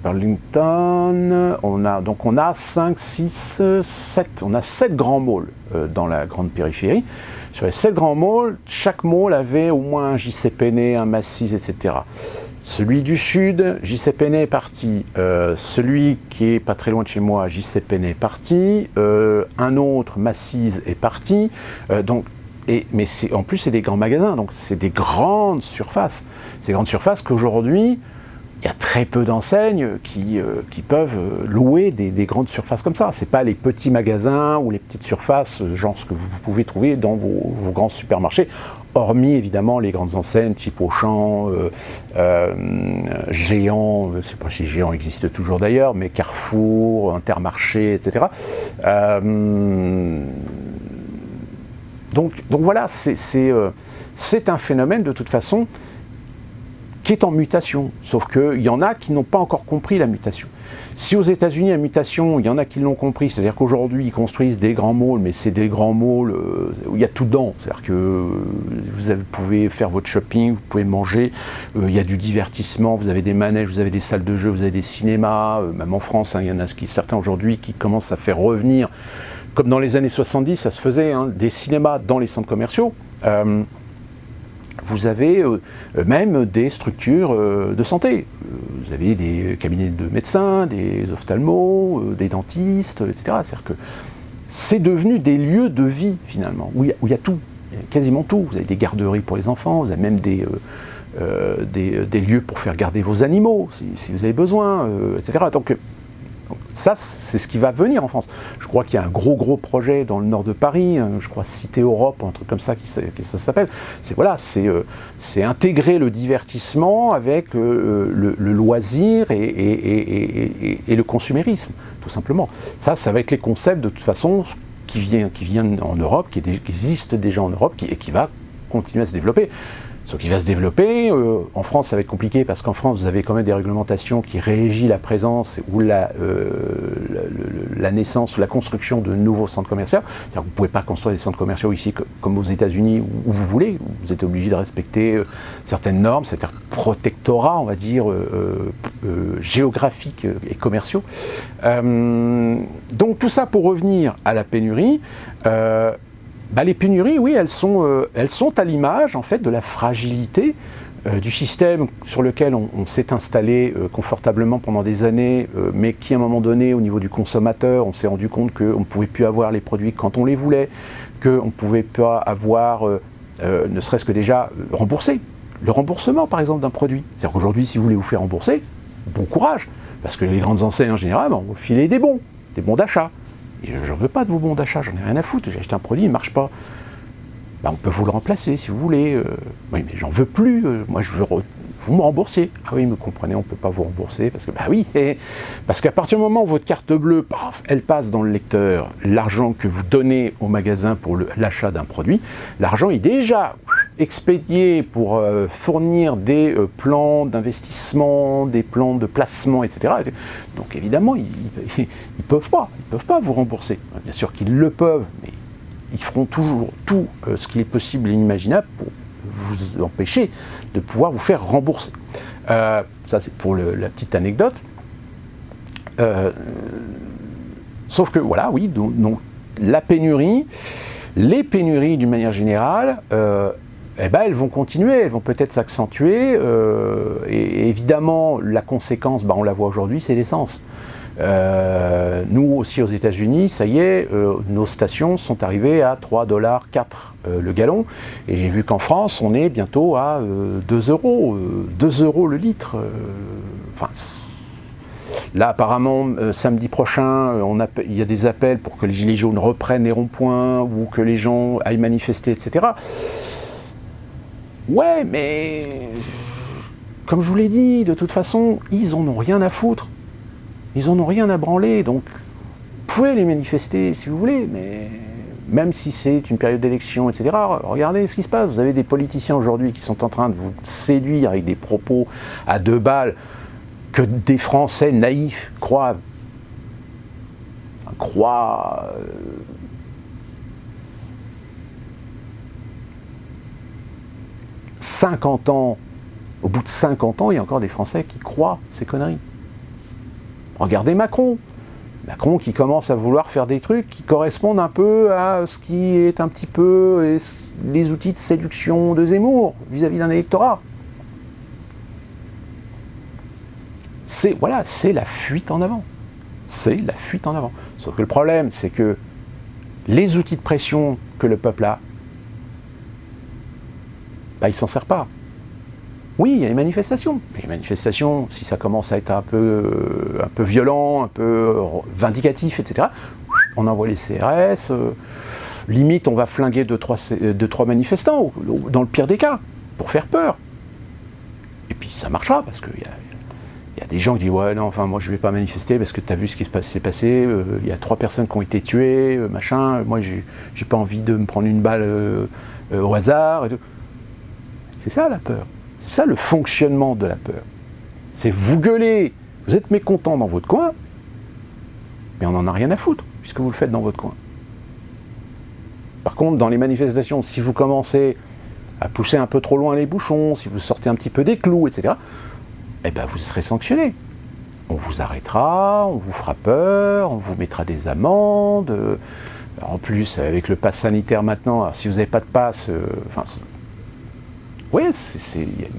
Speaker 1: Burlington, on a 5, 6, 7, on a 7 grands malls dans la grande périphérie. Sur les 7 grands malls, chaque mall avait au moins un JCPenney, un Macy's, etc. Celui du sud, JC Penney est parti. Celui qui est pas très loin de chez moi, JC Penney est parti. Un autre, Macy's, est parti. Mais en plus, c'est des grands magasins, donc c'est des grandes surfaces. Ces grandes surfaces qu'aujourd'hui, il y a très peu d'enseignes qui peuvent louer des grandes surfaces comme ça. Ce n'est pas les petits magasins ou les petites surfaces, genre ce que vous pouvez trouver dans vos grands supermarchés, hormis évidemment les grandes enseignes type Auchan, Géant, je ne sais pas si Géant existe toujours d'ailleurs, mais Carrefour, Intermarché, etc. Donc voilà, c'est un phénomène de toute façon qui est en mutation, sauf qu'il y en a qui n'ont pas encore compris la mutation. Si aux États-Unis, la mutation, il y en a qui l'ont compris, c'est-à-dire qu'aujourd'hui, ils construisent des grands malls, mais c'est des grands malls où il y a tout dedans, c'est-à-dire que vous pouvez faire votre shopping, vous pouvez manger, il y a du divertissement, vous avez des manèges, vous avez des salles de jeux, vous avez des cinémas, même en France, il y en a certains aujourd'hui qui commencent à faire revenir, comme dans les années 70, ça se faisait, des cinémas dans les centres commerciaux. Vous avez même des structures de santé. Vous avez des cabinets de médecins, des ophtalmos, des dentistes, etc. C'est-à-dire que c'est devenu des lieux de vie, finalement, où il y a tout, quasiment tout. Vous avez des garderies pour les enfants, vous avez même des lieux pour faire garder vos animaux, si vous avez besoin, etc. Donc ça, c'est ce qui va venir en France. Je crois qu'il y a un gros projet dans le nord de Paris, je crois Cité Europe, un truc comme ça qui ça s'appelle. C'est intégrer le divertissement avec le loisir et le consumérisme, tout simplement. Ça va être les concepts de toute façon qui viennent en Europe, qui existent déjà en Europe et qui va continuer à se développer. Ce qui va se développer, en France ça va être compliqué parce qu'en France vous avez quand même des réglementations qui régissent la présence ou la naissance ou la construction de nouveaux centres commerciaux. C'est-à-dire que vous ne pouvez pas construire des centres commerciaux ici comme aux États-Unis où vous voulez. Vous êtes obligé de respecter certaines normes, c'est-à-dire protectorats, on va dire, géographiques et commerciaux. Donc tout ça pour revenir à la pénurie. Les pénuries, oui, elles sont à l'image en fait de la fragilité du système sur lequel on s'est installé confortablement pendant des années, mais qui à un moment donné, au niveau du consommateur, on s'est rendu compte qu'on ne pouvait plus avoir les produits quand on les voulait, qu'on ne pouvait pas avoir, ne serait-ce que déjà remboursé. Le remboursement, par exemple, d'un produit. C'est-à-dire qu'aujourd'hui, si vous voulez vous faire rembourser, bon courage, parce que les grandes enseignes en général vont vous filer des bons d'achat. Je ne veux pas de vos bons d'achat, j'en ai rien à foutre, j'ai acheté un produit, il ne marche pas. On peut vous le remplacer si vous voulez. Oui, mais j'en veux plus, moi je veux vous me remboursiez. Ah oui, me comprenez, on ne peut pas vous rembourser, parce que, parce qu'à partir du moment où votre carte bleue, paf, elle passe dans le lecteur, l'argent que vous donnez au magasin pour l'achat d'un produit, l'argent est déjà expédié pour fournir des plans d'investissement, des plans de placement, etc. Donc évidemment, ils ne peuvent pas vous rembourser. Bien sûr qu'ils le peuvent, mais ils feront toujours tout ce qui est possible et inimaginable pour vous empêcher de pouvoir vous faire rembourser. Ça c'est pour la petite anecdote. Sauf que voilà, oui, donc la pénurie, les pénuries d'une manière générale, elles vont continuer, elles vont peut-être s'accentuer, et évidemment la conséquence, on la voit aujourd'hui, c'est l'essence. Nous aussi aux États-Unis, ça y est, nos stations sont arrivées à 3,04 $ le gallon, et j'ai vu qu'en France on est bientôt à 2 € le litre. Là apparemment samedi prochain il y a des appels pour que les gilets jaunes reprennent les ronds-points ou que les gens aillent manifester, etc. Ouais, mais comme je vous l'ai dit, de toute façon, ils en ont rien à foutre. Ils en ont rien à branler, donc vous pouvez les manifester si vous voulez, mais même si c'est une période d'élection, etc., regardez ce qui se passe. Vous avez des politiciens aujourd'hui qui sont en train de vous séduire avec des propos à 2 balles que des Français naïfs croient 50 ans, au bout de 50 ans, il y a encore des Français qui croient ces conneries. Regardez Macron qui commence à vouloir faire des trucs qui correspondent un peu à ce qui est un petit peu les outils de séduction de Zemmour vis-à-vis d'un électorat. c'est la fuite en avant. C'est la fuite en avant. Sauf que le problème, c'est que les outils de pression que le peuple a, il ne s'en sert pas. Oui, il y a les manifestations. Mais les manifestations, si ça commence à être un peu violent, un peu vindicatif, etc., on envoie les CRS, limite on va flinguer 2-3 manifestants, dans le pire des cas, pour faire peur. Et puis ça marchera, parce qu'il y a des gens qui disent « Ouais, non, enfin, moi je ne vais pas manifester parce que tu as vu ce qui s'est passé, il y a 3 personnes qui ont été tuées, machin, moi j'ai pas envie de me prendre une balle au hasard. » C'est ça la peur. C'est ça le fonctionnement de la peur. C'est vous gueulez, vous êtes mécontent dans votre coin, mais on n'en a rien à foutre, puisque vous le faites dans votre coin. Par contre, dans les manifestations, si vous commencez à pousser un peu trop loin les bouchons, si vous sortez un petit peu des clous, etc., eh ben vous serez sanctionné. On vous arrêtera, on vous fera peur, on vous mettra des amendes. En plus, avec le pass sanitaire maintenant, alors, si vous n'avez pas de pass, oui,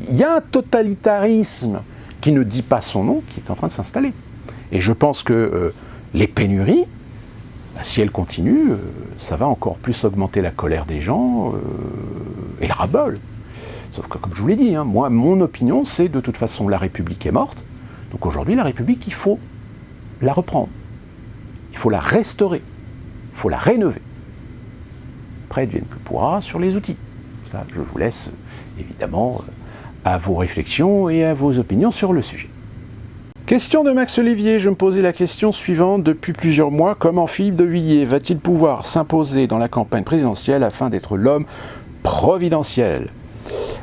Speaker 1: il y a un totalitarisme qui ne dit pas son nom, qui est en train de s'installer. Et je pense que les pénuries, si elles continuent, ça va encore plus augmenter la colère des gens et le ras-bol. Sauf que, comme je vous l'ai dit, moi, mon opinion, c'est de toute façon, la République est morte. Donc aujourd'hui, la République, il faut la reprendre. Il faut la restaurer. Il faut la rénover. Après, advienne que pourra sur les outils. Ça, je vous laisse évidemment à vos réflexions et à vos opinions sur le sujet. Question de Max Olivier, je me posais la question suivante depuis plusieurs mois. Comment Philippe de Villiers va-t-il pouvoir s'imposer dans la campagne présidentielle afin d'être l'homme providentiel?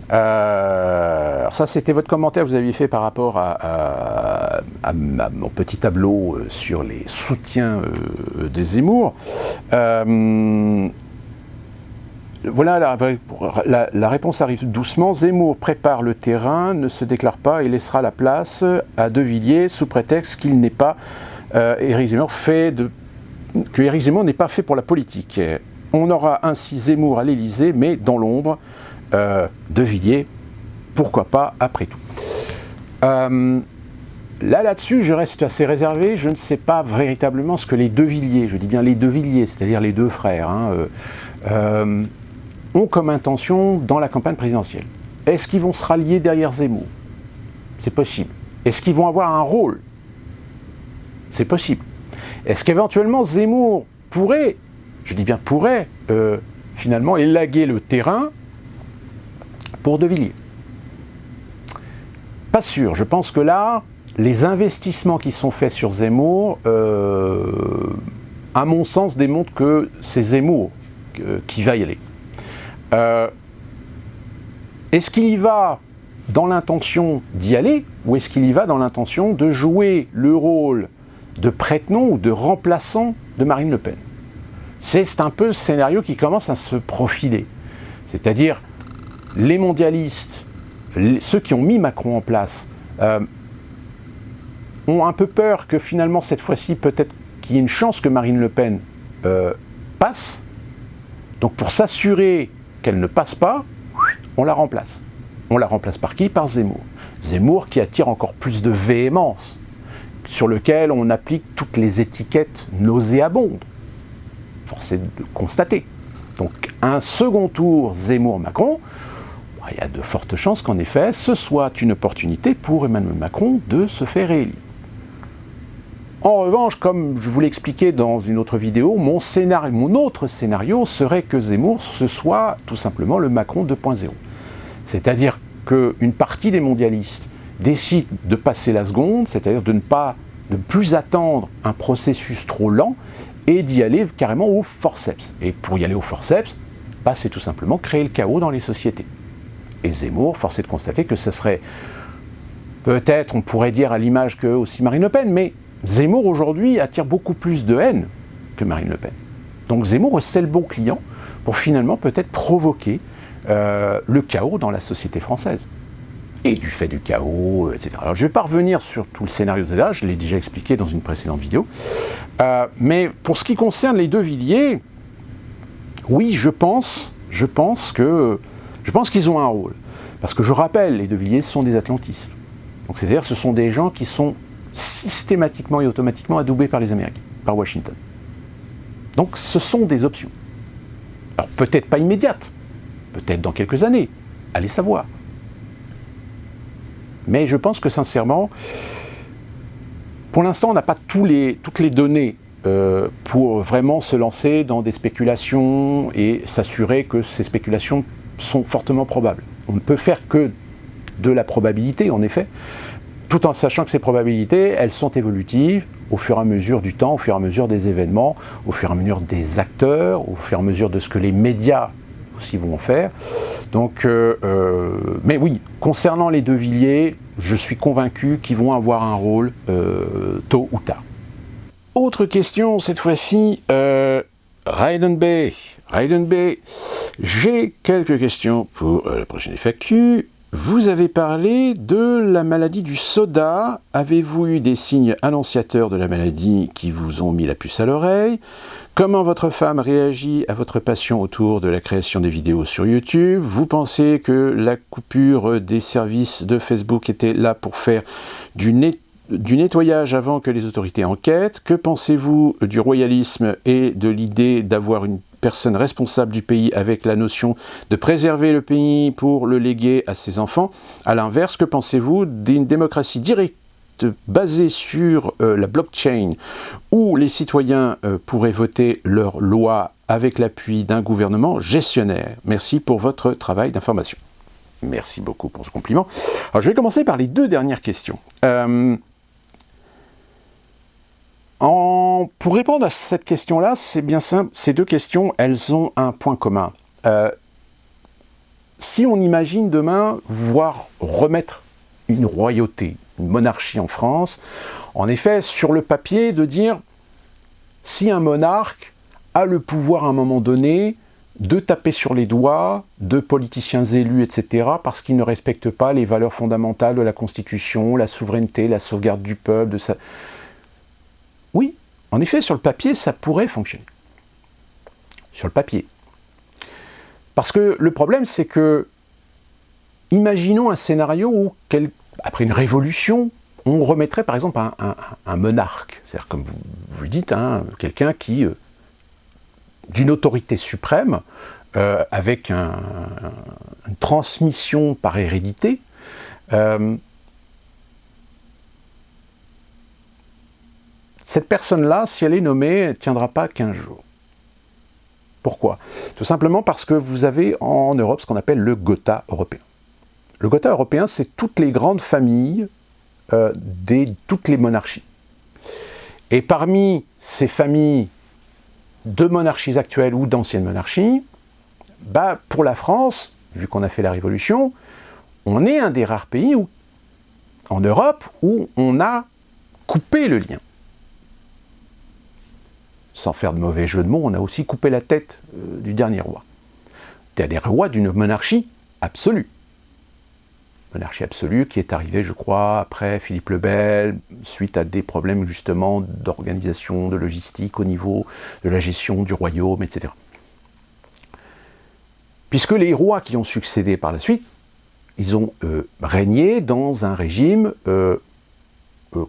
Speaker 1: Alors ça, c'était votre commentaire que vous aviez fait par rapport à mon petit tableau sur les soutiens des Zemmour. Voilà, la réponse arrive doucement. Zemmour prépare le terrain, ne se déclare pas et laissera la place à De Villiers sous prétexte qu'il n'est pas Éric Zemmour n'est pas fait pour la politique. On aura ainsi Zemmour à l'Élysée, mais dans l'ombre. De Villiers, pourquoi pas après tout. Là-dessus, je reste assez réservé. Je ne sais pas véritablement ce que les De Villiers, je dis bien les De Villiers, c'est-à-dire les deux frères, ont comme intention dans la campagne présidentielle. Est-ce qu'ils vont se rallier derrière Zemmour? C'est possible. Est-ce qu'ils vont avoir un rôle? C'est possible. Est-ce qu'éventuellement Zemmour pourrait, je dis bien pourrait, finalement élaguer le terrain pour De Villiers? Pas sûr. Je pense que là, les investissements qui sont faits sur Zemmour, à mon sens, démontrent que c'est Zemmour qui va y aller. Est-ce qu'il y va dans l'intention d'y aller, ou est-ce qu'il y va dans l'intention de jouer le rôle de prête-nom ou de remplaçant de Marine Le Pen? C'est un peu le scénario qui commence à se profiler. C'est-à-dire, les mondialistes, ceux qui ont mis Macron en place, ont un peu peur que finalement, cette fois-ci, peut-être qu'il y ait une chance que Marine Le Pen passe. Donc pour s'assurer qu'elle ne passe pas, on la remplace. On la remplace par qui? Par Zemmour. Zemmour qui attire encore plus de véhémence, sur lequel on applique toutes les étiquettes nauséabondes. Force est de constater. Donc un second tour Zemmour-Macron, il y a de fortes chances qu'en effet, ce soit une opportunité pour Emmanuel Macron de se faire réélire. En revanche, comme je vous l'ai expliqué dans une autre vidéo, mon autre scénario serait que Zemmour, ce soit tout simplement le Macron 2.0. C'est-à-dire qu'une partie des mondialistes décide de passer la seconde, c'est-à-dire de ne plus attendre un processus trop lent et d'y aller carrément au forceps. Et pour y aller au forceps, c'est tout simplement créer le chaos dans les sociétés. Et Zemmour, force est de constater que ce serait peut-être, on pourrait dire à l'image que aussi Marine Le Pen, mais Zemmour aujourd'hui attire beaucoup plus de haine que Marine Le Pen. Donc Zemmour, c'est le bon client pour finalement peut-être provoquer le chaos dans la société française. Et du fait du chaos, etc. Alors je ne vais pas revenir sur tout le scénario, etc. Je l'ai déjà expliqué dans une précédente vidéo. Mais pour ce qui concerne les De Villiers, oui, je pense qu'ils ont un rôle. Parce que je rappelle, les De Villiers sont des atlantistes. Donc c'est-à-dire ce sont des gens qui sont systématiquement et automatiquement adoubés par les Américains, par Washington. Donc ce sont des options. Alors peut-être pas immédiates, peut-être dans quelques années, allez savoir. Mais je pense que sincèrement, pour l'instant on n'a pas toutes les données pour vraiment se lancer dans des spéculations et s'assurer que ces spéculations sont fortement probables. On ne peut faire que de la probabilité, en effet, tout en sachant que ces probabilités, elles sont évolutives au fur et à mesure du temps, au fur et à mesure des événements, au fur et à mesure des acteurs, au fur et à mesure de ce que les médias aussi vont faire. Donc, mais oui, concernant les De Villiers, je suis convaincu qu'ils vont avoir un rôle tôt ou tard. Autre question, cette fois-ci, Raiden Bay, j'ai quelques questions pour la prochaine FAQ. Vous avez parlé de la maladie du soda. Avez-vous eu des signes annonciateurs de la maladie qui vous ont mis la puce à l'oreille? Comment votre femme réagit à votre passion autour de la création des vidéos sur YouTube? Vous pensez que la coupure des services de Facebook était là pour faire du nettoyage avant que les autorités enquêtent? Que pensez-vous du royalisme et de l'idée d'avoir une personne responsable du pays avec la notion de préserver le pays pour le léguer à ses enfants? À l'inverse, que pensez-vous d'une démocratie directe basée sur la blockchain où les citoyens pourraient voter leurs lois avec l'appui d'un gouvernement gestionnaire? Merci pour votre travail d'information. Merci beaucoup pour ce compliment. Alors, je vais commencer par les deux dernières questions. Pour répondre à cette question-là, c'est bien simple, ces deux questions, elles ont un point commun. Si on imagine demain voir remettre une royauté, une monarchie en France, en effet, sur le papier, de dire si un monarque a le pouvoir à un moment donné de taper sur les doigts de politiciens élus, etc., parce qu'ils ne respectent pas les valeurs fondamentales de la Constitution, la souveraineté, la sauvegarde du peuple, de sa... Oui, en effet, sur le papier, ça pourrait fonctionner. Sur le papier. Parce que le problème, c'est que, imaginons un scénario où, après une révolution, on remettrait par exemple un monarque. C'est-à-dire, comme vous le dites, quelqu'un qui, d'une autorité suprême, avec une transmission par hérédité, cette personne-là, si elle est nommée, elle ne tiendra pas 15 jours. Pourquoi? Tout simplement parce que vous avez en Europe ce qu'on appelle le Gotha européen. Le Gotha européen, c'est toutes les grandes familles toutes les monarchies. Et parmi ces familles de monarchies actuelles ou d'anciennes monarchies, pour la France, vu qu'on a fait la Révolution, on est un des rares pays en Europe où on a coupé le lien. Sans faire de mauvais jeu de mots, on a aussi coupé la tête du dernier roi. Dernier roi d'une monarchie absolue. Monarchie absolue qui est arrivée, je crois, après Philippe le Bel, suite à des problèmes justement d'organisation, de logistique au niveau de la gestion du royaume, etc. Puisque les rois qui ont succédé par la suite, ils ont régné dans un régime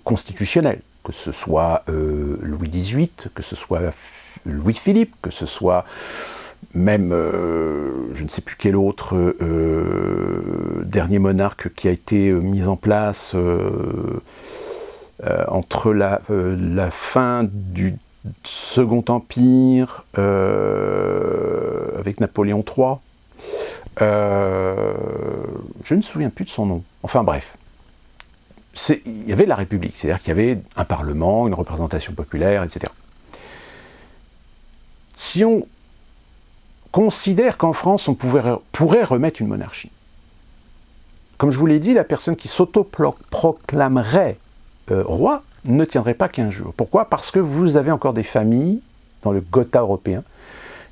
Speaker 1: constitutionnel. Que ce soit Louis XVIII, que ce soit Louis-Philippe, que ce soit même, je ne sais plus quel autre dernier monarque qui a été mis en place entre la fin du Second Empire avec Napoléon III. Je ne me souviens plus de son nom. Enfin bref. Il y avait la République, c'est-à-dire qu'il y avait un Parlement, une représentation populaire, etc. Si on considère qu'en France, on pourrait remettre une monarchie, comme je vous l'ai dit, la personne qui s'autoproclamerait roi ne tiendrait pas 15 jours. Pourquoi? Parce que vous avez encore des familles, dans le Gotha européen,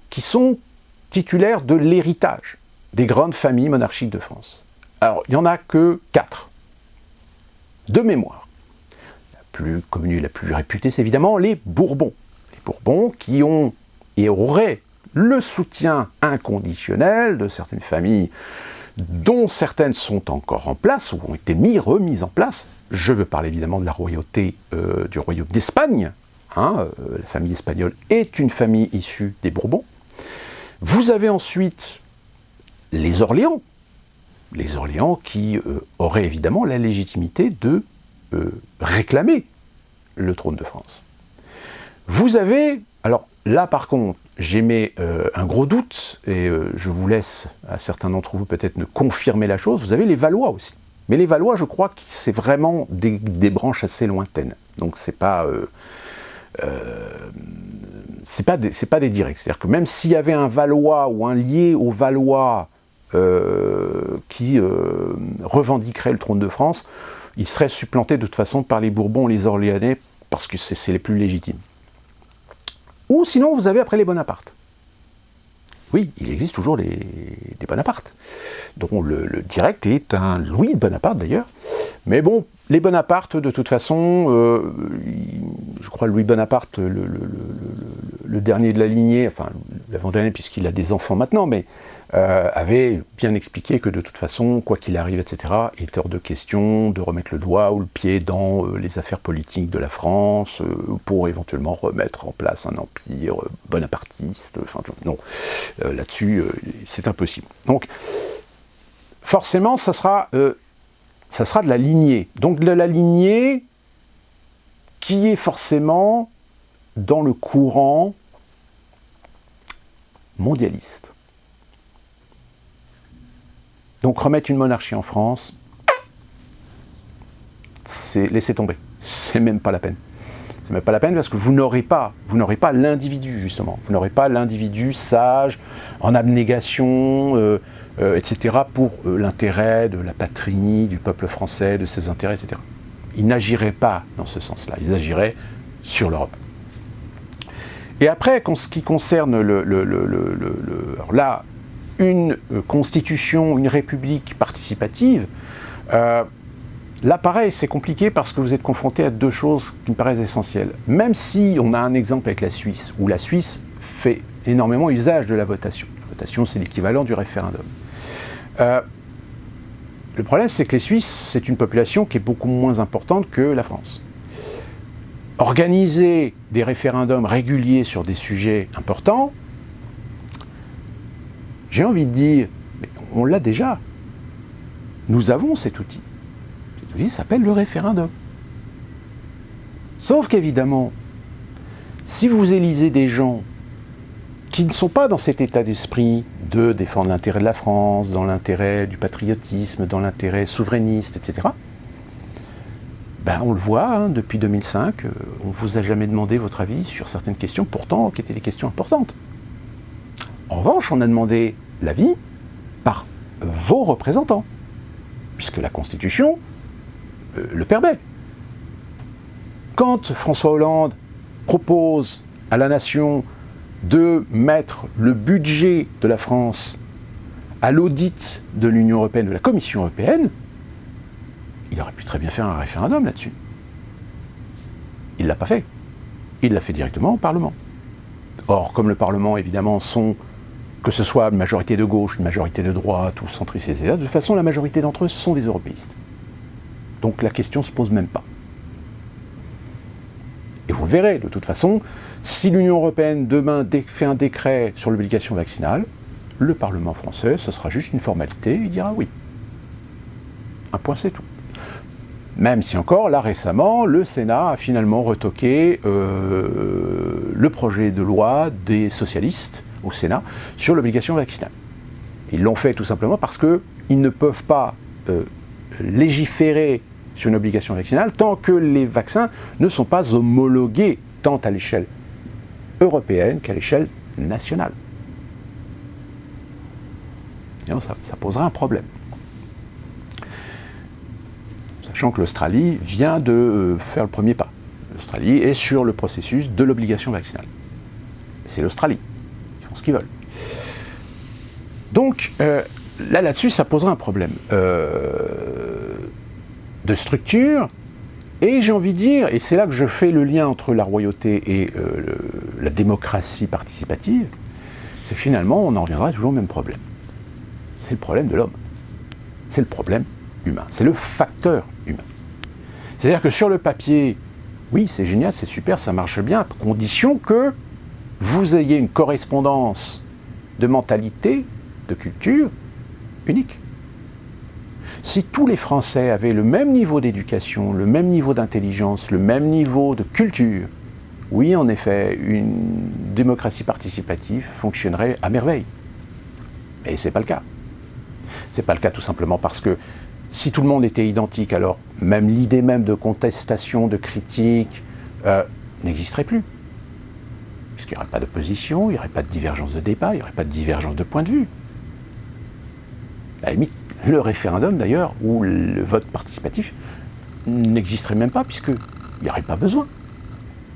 Speaker 1: qui sont titulaires de l'héritage des grandes familles monarchiques de France. Alors, il n'y en a que 4. De mémoire. La plus connue, la plus réputée, c'est évidemment les Bourbons. Les Bourbons qui ont et auraient le soutien inconditionnel de certaines familles, dont certaines sont encore en place, ou ont été remises en place, Je veux parler évidemment de la royauté du royaume d'Espagne. La famille espagnole est une famille issue des Bourbons. Vous avez ensuite les Orléans qui auraient évidemment la légitimité de réclamer le trône de France. Vous avez, alors là par contre, j'émets un gros doute, et je vous laisse, à certains d'entre vous peut-être, me confirmer la chose, vous avez les Valois aussi. Mais les Valois, je crois que c'est vraiment des branches assez lointaines. Donc c'est pas des directs. C'est-à-dire que même s'il y avait un Valois ou un lié aux Valois qui revendiquerait le trône de France, il serait supplanté de toute façon par les Bourbons, les Orléanais, parce que c'est les plus légitimes. Ou sinon, vous avez après les Bonaparte. Oui, il existe toujours des Bonaparte, dont le direct est un Louis de Bonaparte d'ailleurs. Mais bon, les Bonaparte, de toute façon, je crois Louis Bonaparte, le dernier de la lignée, enfin l'avant-dernier puisqu'il a des enfants maintenant, mais avait bien expliqué que de toute façon, quoi qu'il arrive, etc., il était hors de question de remettre le doigt ou le pied dans les affaires politiques de la France pour éventuellement remettre en place un empire bonapartiste. Enfin, non, là-dessus, c'est impossible. Donc, forcément, ça sera de la lignée. Donc, de la lignée qui est forcément dans le courant mondialiste. Donc remettre une monarchie en France, c'est laisser tomber. C'est même pas la peine. C'est même pas la peine parce que vous n'aurez pas l'individu justement. Vous n'aurez pas l'individu sage, en abnégation, etc. pour l'intérêt de la patrie, du peuple français, de ses intérêts, etc. Ils n'agiraient pas dans ce sens-là. Ils agiraient sur l'Europe. Et après, en ce qui concerne alors là, une constitution, une république participative, là pareil, c'est compliqué parce que vous êtes confronté à deux choses qui me paraissent essentielles. Même si on a un exemple avec la Suisse, où la Suisse fait énormément usage de la votation. La votation, c'est l'équivalent du référendum. Le problème, c'est que les Suisses, c'est une population qui est beaucoup moins importante que la France. Organiser des référendums réguliers sur des sujets importants, j'ai envie de dire, mais on l'a déjà. Nous avons cet outil. Cet outil s'appelle le référendum. Sauf qu'évidemment, si vous élisez des gens qui ne sont pas dans cet état d'esprit de défendre l'intérêt de la France, dans l'intérêt du patriotisme, dans l'intérêt souverainiste, etc., ben on le voit, depuis 2005, on ne vous a jamais demandé votre avis sur certaines questions, pourtant, qui étaient des questions importantes. En revanche, on a demandé l'avis par vos représentants, puisque la Constitution le permet. Quand François Hollande propose à la nation de mettre le budget de la France à l'audit de l'Union européenne, de la Commission européenne, il aurait pu très bien faire un référendum là-dessus. Il ne l'a pas fait. Il l'a fait directement au Parlement. Or, comme le Parlement, évidemment, que ce soit une majorité de gauche, une majorité de droite, ou centristes, etc., de toute façon, la majorité d'entre eux sont des européistes. Donc la question ne se pose même pas. Et vous le verrez, de toute façon, si l'Union européenne demain fait un décret sur l'obligation vaccinale, le Parlement français, ce sera juste une formalité, il dira oui. Un point, c'est tout. Même si encore, là récemment, le Sénat a finalement retoqué le projet de loi des socialistes au Sénat sur l'obligation vaccinale. Ils l'ont fait tout simplement parce qu'ils ne peuvent pas légiférer sur une obligation vaccinale tant que les vaccins ne sont pas homologués tant à l'échelle européenne qu'à l'échelle nationale. Sinon, ça posera un problème. Sachant que l'Australie vient de faire le premier pas. L'Australie est sur le processus de l'obligation vaccinale. C'est l'Australie. Ils font ce qu'ils veulent. Donc, là-dessus, ça posera un problème de structure. Et j'ai envie de dire, et c'est là que je fais le lien entre la royauté et la démocratie participative, c'est que finalement, on en reviendra toujours au même problème. C'est le problème de l'homme. C'est le problème humain. C'est le facteur humain. C'est-à-dire que sur le papier, oui, c'est génial, c'est super, ça marche bien, à condition que vous ayez une correspondance de mentalité, de culture unique. Si tous les Français avaient le même niveau d'éducation, le même niveau d'intelligence, le même niveau de culture, oui, en effet, une démocratie participative fonctionnerait à merveille. Mais ce n'est pas le cas. Ce n'est pas le cas tout simplement parce que si tout le monde était identique, alors même l'idée même de contestation, de critique, n'existerait plus. Puisqu'il n'y aurait pas d'opposition, il n'y aurait pas de divergence de débat, il n'y aurait pas de divergence de point de vue. À la limite, le référendum d'ailleurs, ou le vote participatif, n'existerait même pas, puisqu'il n'y aurait pas besoin.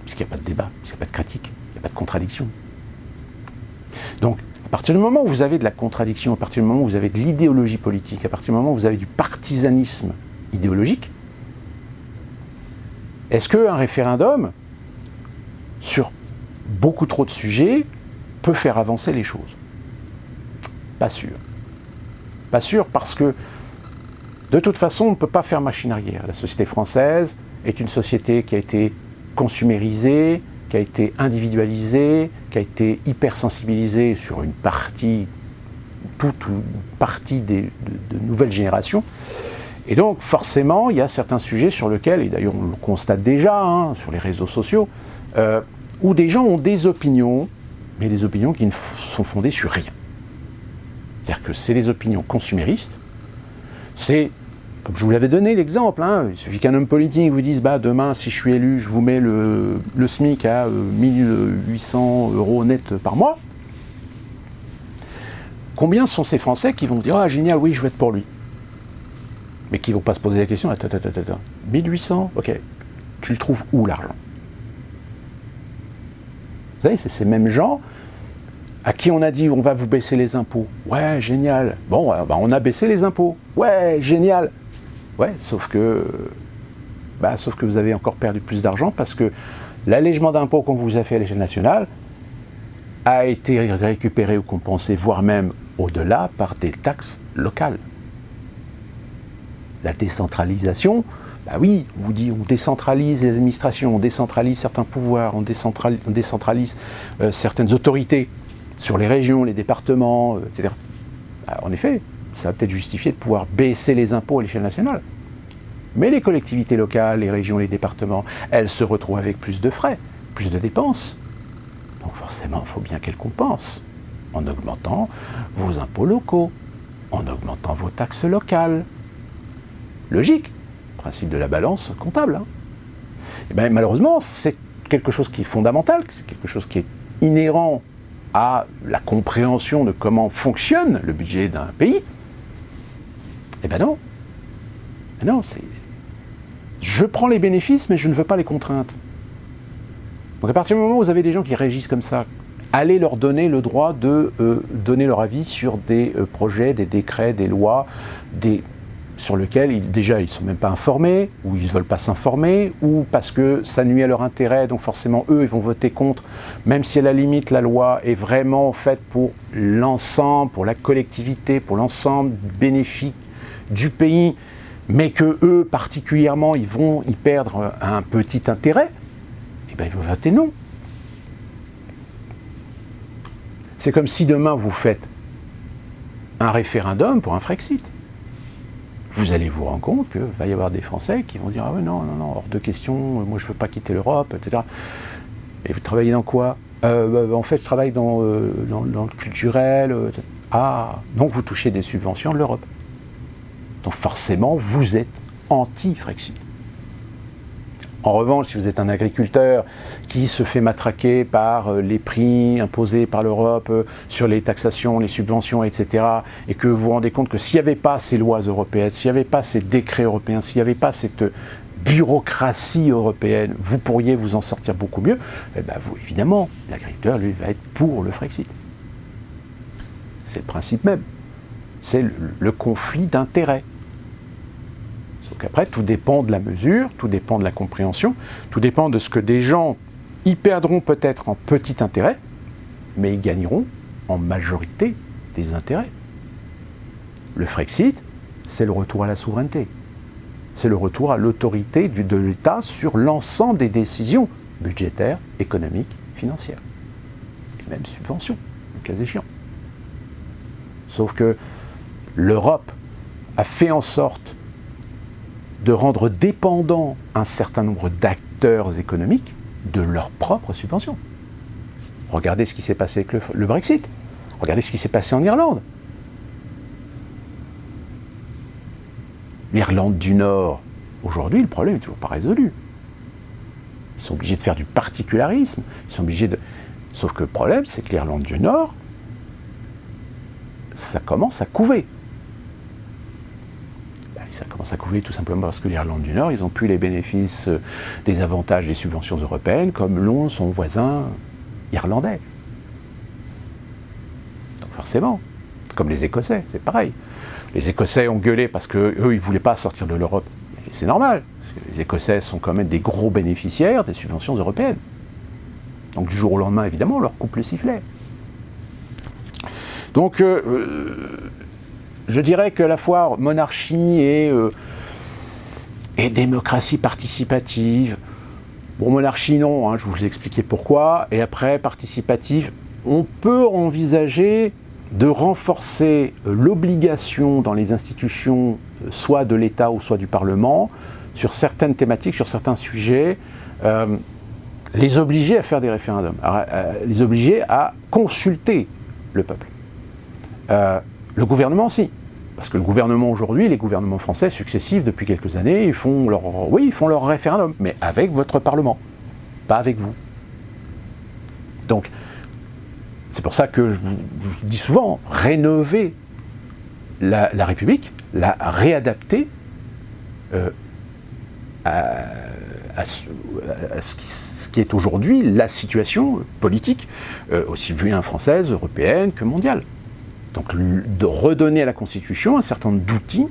Speaker 1: Puisqu'il n'y a pas de débat, puisqu'il n'y a pas de critique, il n'y a pas de contradiction. Donc, à partir du moment où vous avez de la contradiction, à partir du moment où vous avez de l'idéologie politique, à partir du moment où vous avez du partisanisme idéologique, est-ce qu'un référendum, sur beaucoup trop de sujets, peut faire avancer les choses? Pas sûr. Pas sûr parce que, de toute façon, on ne peut pas faire machine arrière. La société française est une société qui a été consumérisée, qui a été individualisée, qui a été hypersensibilisée sur une partie, toute une partie de nouvelles générations. Et donc, forcément, il y a certains sujets sur lesquels, et d'ailleurs on le constate déjà sur les réseaux sociaux, où des gens ont des opinions, mais des opinions qui ne sont fondées sur rien. C'est-à-dire que c'est des opinions consuméristes, c'est, comme je vous l'avais donné l'exemple, il suffit qu'un homme politique vous dise demain, si je suis élu, je vous mets le SMIC à 1800 € net par mois. Combien sont ces Français qui vont dire ah génial, oui, je vais être pour lui, mais qui ne vont pas se poser la question, attends, 1800, ok, tu le trouves où l'argent? Vous savez, c'est ces mêmes gens à qui on a dit on va vous baisser les impôts. Ouais, génial. Bon, on a baissé les impôts. Ouais, génial. Ouais, sauf que vous avez encore perdu plus d'argent parce que l'allègement d'impôts qu'on vous a fait à l'échelle nationale a été récupéré ou compensé, voire même au-delà, par des taxes locales. La décentralisation, oui, on vous dit on décentralise les administrations, on décentralise certains pouvoirs, on décentralise certaines autorités sur les régions, les départements, etc. En effet, ça va peut-être justifier de pouvoir baisser les impôts à l'échelle nationale. Mais les collectivités locales, les régions, les départements, elles se retrouvent avec plus de frais, plus de dépenses. Donc forcément, il faut bien qu'elles compensent en augmentant vos impôts locaux, en augmentant vos taxes locales. Logique, principe de la balance comptable. Et bien, malheureusement, c'est quelque chose qui est fondamental, c'est quelque chose qui est inhérent à la compréhension de comment fonctionne le budget d'un pays. Eh bien non. Non, c'est... Je prends les bénéfices, mais je ne veux pas les contraintes. Donc à partir du moment où vous avez des gens qui régissent comme ça, allez leur donner le droit de donner leur avis sur des projets, des décrets, des lois, sur lesquels déjà ils ne sont même pas informés, ou ils ne veulent pas s'informer, ou parce que ça nuit à leur intérêt, donc forcément eux ils vont voter contre, même si à la limite la loi est vraiment faite pour l'ensemble, pour la collectivité, pour l'ensemble bénéfique du pays, mais que eux particulièrement ils vont y perdre un petit intérêt, et bien ils vont voter non. C'est comme si demain vous faites un référendum pour un Frexit. Vous allez vous rendre compte qu'il va y avoir des Français qui vont dire « Ah oui, non, hors de question, moi je ne veux pas quitter l'Europe, etc. » Et vous travaillez dans quoi? En fait, je travaille dans le culturel, etc. Ah, donc vous touchez des subventions de l'Europe. Donc forcément, vous êtes anti-Frexit. En revanche, si vous êtes un agriculteur qui se fait matraquer par les prix imposés par l'Europe sur les taxations, les subventions, etc., et que vous vous rendez compte que s'il n'y avait pas ces lois européennes, s'il n'y avait pas ces décrets européens, s'il n'y avait pas cette bureaucratie européenne, vous pourriez vous en sortir beaucoup mieux, eh bien, vous, évidemment, l'agriculteur, lui, va être pour le Frexit. C'est le principe même. C'est le conflit d'intérêts. Donc après, tout dépend de la mesure, tout dépend de la compréhension, tout dépend de ce que des gens y perdront peut-être en petit intérêt, mais ils gagneront en majorité des intérêts. Le Frexit, c'est le retour à la souveraineté. c'est le retour à l'autorité de l'État sur l'ensemble des décisions budgétaires, économiques, financières. Et même subventions, le cas échéant. Sauf que l'Europe a fait en sorte de rendre dépendant un certain nombre d'acteurs économiques de leurs propres subventions. Regardez ce qui s'est passé avec le Brexit. Regardez ce qui s'est passé en Irlande. L'Irlande du Nord, aujourd'hui, le problème n'est toujours pas résolu. Ils sont obligés de faire du particularisme. Ils sont obligés de... Sauf que le problème, c'est que l'Irlande du Nord, ça commence à couver. Ça commence à couver tout simplement parce que l'Irlande du Nord, ils n'ont plus les bénéfices des avantages des subventions européennes comme l'ont son voisin irlandais. Donc forcément, comme les Écossais, c'est pareil. Les Écossais ont gueulé parce qu'eux, ils ne voulaient pas sortir de l'Europe. Et c'est normal, parce que les Écossais sont quand même des gros bénéficiaires des subventions européennes. Donc du jour au lendemain, évidemment, on leur coupe le sifflet. Donc, je dirais que la fois monarchie et démocratie participative, bon, monarchie non, hein, je vous ai expliqué pourquoi, et après, participative, on peut envisager de renforcer l'obligation dans les institutions, soit de l'État ou soit du Parlement, sur certaines thématiques, sur certains sujets, les obliger à faire des référendums, les obliger à consulter le peuple. Le gouvernement aussi. Parce que le gouvernement aujourd'hui, les gouvernements français successifs depuis quelques années, ils font leur référendum, mais avec votre Parlement, pas avec vous. Donc, c'est pour ça que je vous dis souvent, rénover la République, la réadapter à ce qui est aujourd'hui la situation politique, aussi bien française, européenne que mondiale. Donc de redonner à la Constitution un certain nombre d'outils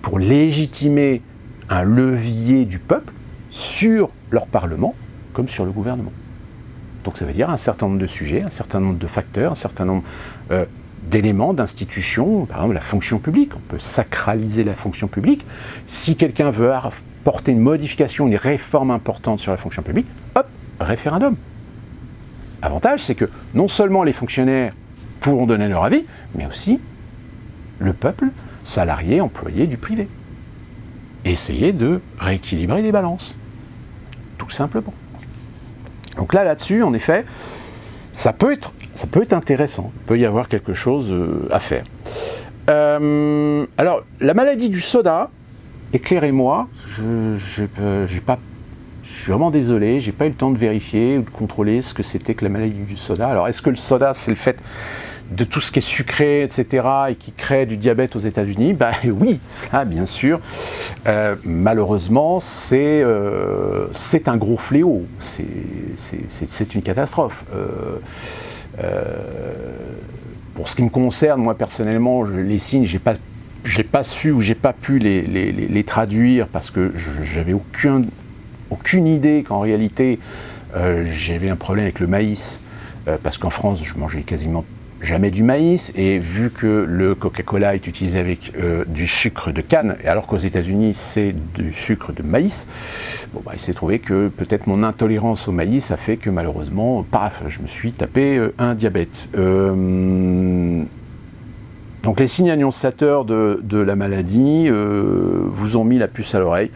Speaker 1: pour légitimer un levier du peuple sur leur Parlement comme sur le gouvernement. Donc ça veut dire un certain nombre de sujets, un certain nombre de facteurs, un certain nombre d'éléments, d'institutions, par exemple la fonction publique. On peut sacraliser la fonction publique. Si quelqu'un veut apporter une modification, une réforme importante sur la fonction publique, hop, référendum. L'avantage, c'est que non seulement les fonctionnaires pourront donner leur avis, mais aussi le peuple, salarié, employé du privé. Essayer de rééquilibrer les balances. Tout simplement. Donc là-dessus, en effet, ça peut être intéressant. Il peut y avoir quelque chose à faire. Alors, la maladie du soda, éclairez-moi, je suis vraiment désolé, j'ai pas eu le temps de vérifier ou de contrôler ce que c'était que la maladie du soda. Alors, est-ce que le soda, c'est le fait de tout ce qui est sucré, etc., et qui crée du diabète aux États-Unis? Ben oui, ça, bien sûr. Malheureusement, c'est un gros fléau. C'est une catastrophe. Pour ce qui me concerne, moi, personnellement, les signes, j'ai pas su ou j'ai pas pu les traduire parce que j'avais aucune idée qu'en réalité, j'avais un problème avec le maïs. Parce qu'en France, je mangeais quasiment jamais du maïs, et vu que le Coca-Cola est utilisé avec du sucre de canne, alors qu'aux États-Unis c'est du sucre de maïs, bon, bah, il s'est trouvé que peut-être mon intolérance au maïs a fait que malheureusement, paf, je me suis tapé un diabète. Donc les signes annonciateurs de la maladie vous ont mis la puce à l'oreille.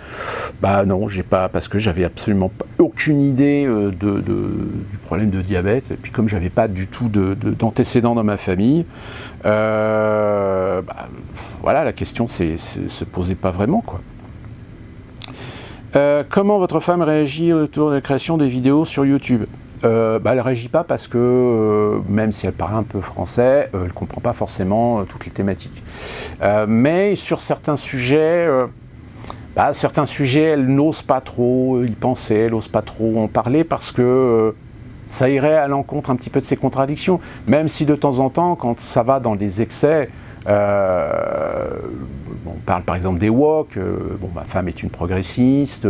Speaker 1: Bah non, j'ai pas, parce que j'avais absolument aucune idée du problème de diabète. Et puis comme j'avais pas du tout d'antécédents dans ma famille, voilà, la question se posait pas vraiment, quoi. Comment votre femme réagit autour de la création des vidéos sur YouTube? Elle ne réagit pas parce que, même si elle parle un peu français, elle ne comprend pas forcément toutes les thématiques. Mais sur certains sujets, elle n'ose pas trop y penser, elle n'ose pas trop en parler parce que ça irait à l'encontre un petit peu de ses contradictions. Même si de temps en temps, quand ça va dans des excès, on parle par exemple des woke, ma femme est une progressiste,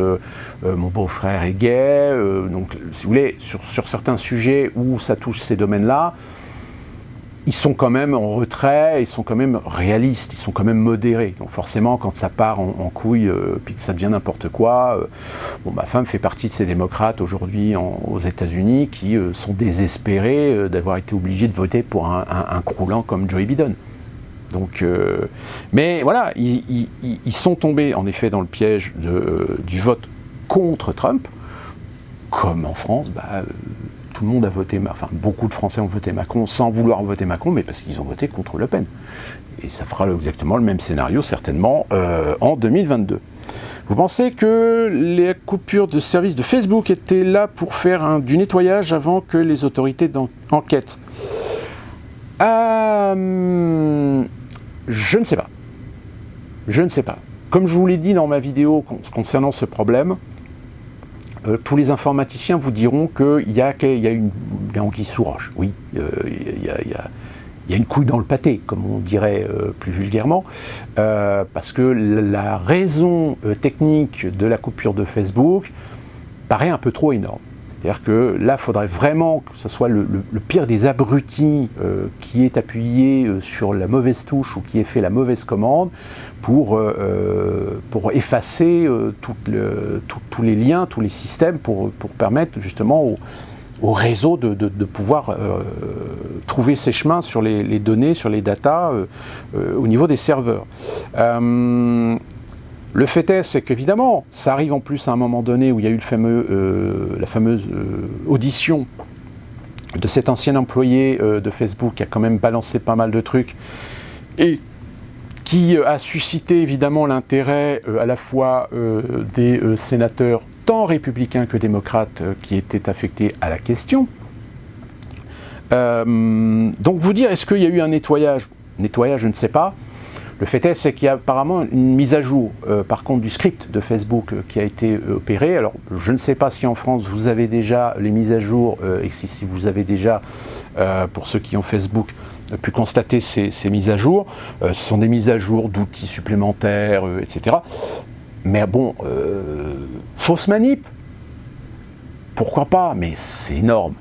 Speaker 1: mon beau-frère est gay, donc si vous voulez, sur certains sujets où ça touche ces domaines-là, ils sont quand même en retrait, ils sont quand même réalistes, ils sont quand même modérés. Donc forcément, quand ça part en couille, puis que ça devient n'importe quoi, ma femme fait partie de ces démocrates aujourd'hui aux États-Unis qui sont désespérés d'avoir été obligés de voter pour un croulant comme Joe Biden. Donc, mais voilà, ils sont tombés en effet dans le piège du vote contre Trump, comme en France, tout le monde a voté, enfin beaucoup de Français ont voté Macron sans vouloir voter Macron, mais parce qu'ils ont voté contre Le Pen. Et ça fera exactement le même scénario certainement en 2022. Vous pensez que les coupures de service de Facebook étaient là pour faire du nettoyage avant que les autorités enquêtent? Je ne sais pas. Je ne sais pas. Comme je vous l'ai dit dans ma vidéo concernant ce problème, tous les informaticiens vous diront qu'il y a une anguille sous roche. Oui, il y a une couille dans le pâté, comme on dirait plus vulgairement, parce que la raison technique de la coupure de Facebook paraît un peu trop énorme. C'est-à-dire que là, il faudrait vraiment que ce soit le pire des abrutis qui est appuyé sur la mauvaise touche ou qui ait fait la mauvaise commande pour effacer tous les liens, tous les systèmes, pour permettre justement au réseau de pouvoir trouver ses chemins sur les données, sur les datas au niveau des serveurs. Le fait est, c'est qu'évidemment, ça arrive en plus à un moment donné où il y a eu la fameuse audition de cet ancien employé de Facebook qui a quand même balancé pas mal de trucs et qui a suscité évidemment l'intérêt à la fois des sénateurs tant républicains que démocrates qui étaient affectés à la question. Donc vous dire, est-ce qu'il y a eu un nettoyage? Nettoyage, je ne sais pas. Le fait est, c'est qu'il y a apparemment une mise à jour, par contre, du script de Facebook qui a été opérée. Alors, je ne sais pas si en France, vous avez déjà les mises à jour, et si vous avez déjà, pour ceux qui ont Facebook, pu constater ces mises à jour. Ce sont des mises à jour d'outils supplémentaires, etc. Mais bon, fausse manip, pourquoi pas, mais c'est énorme.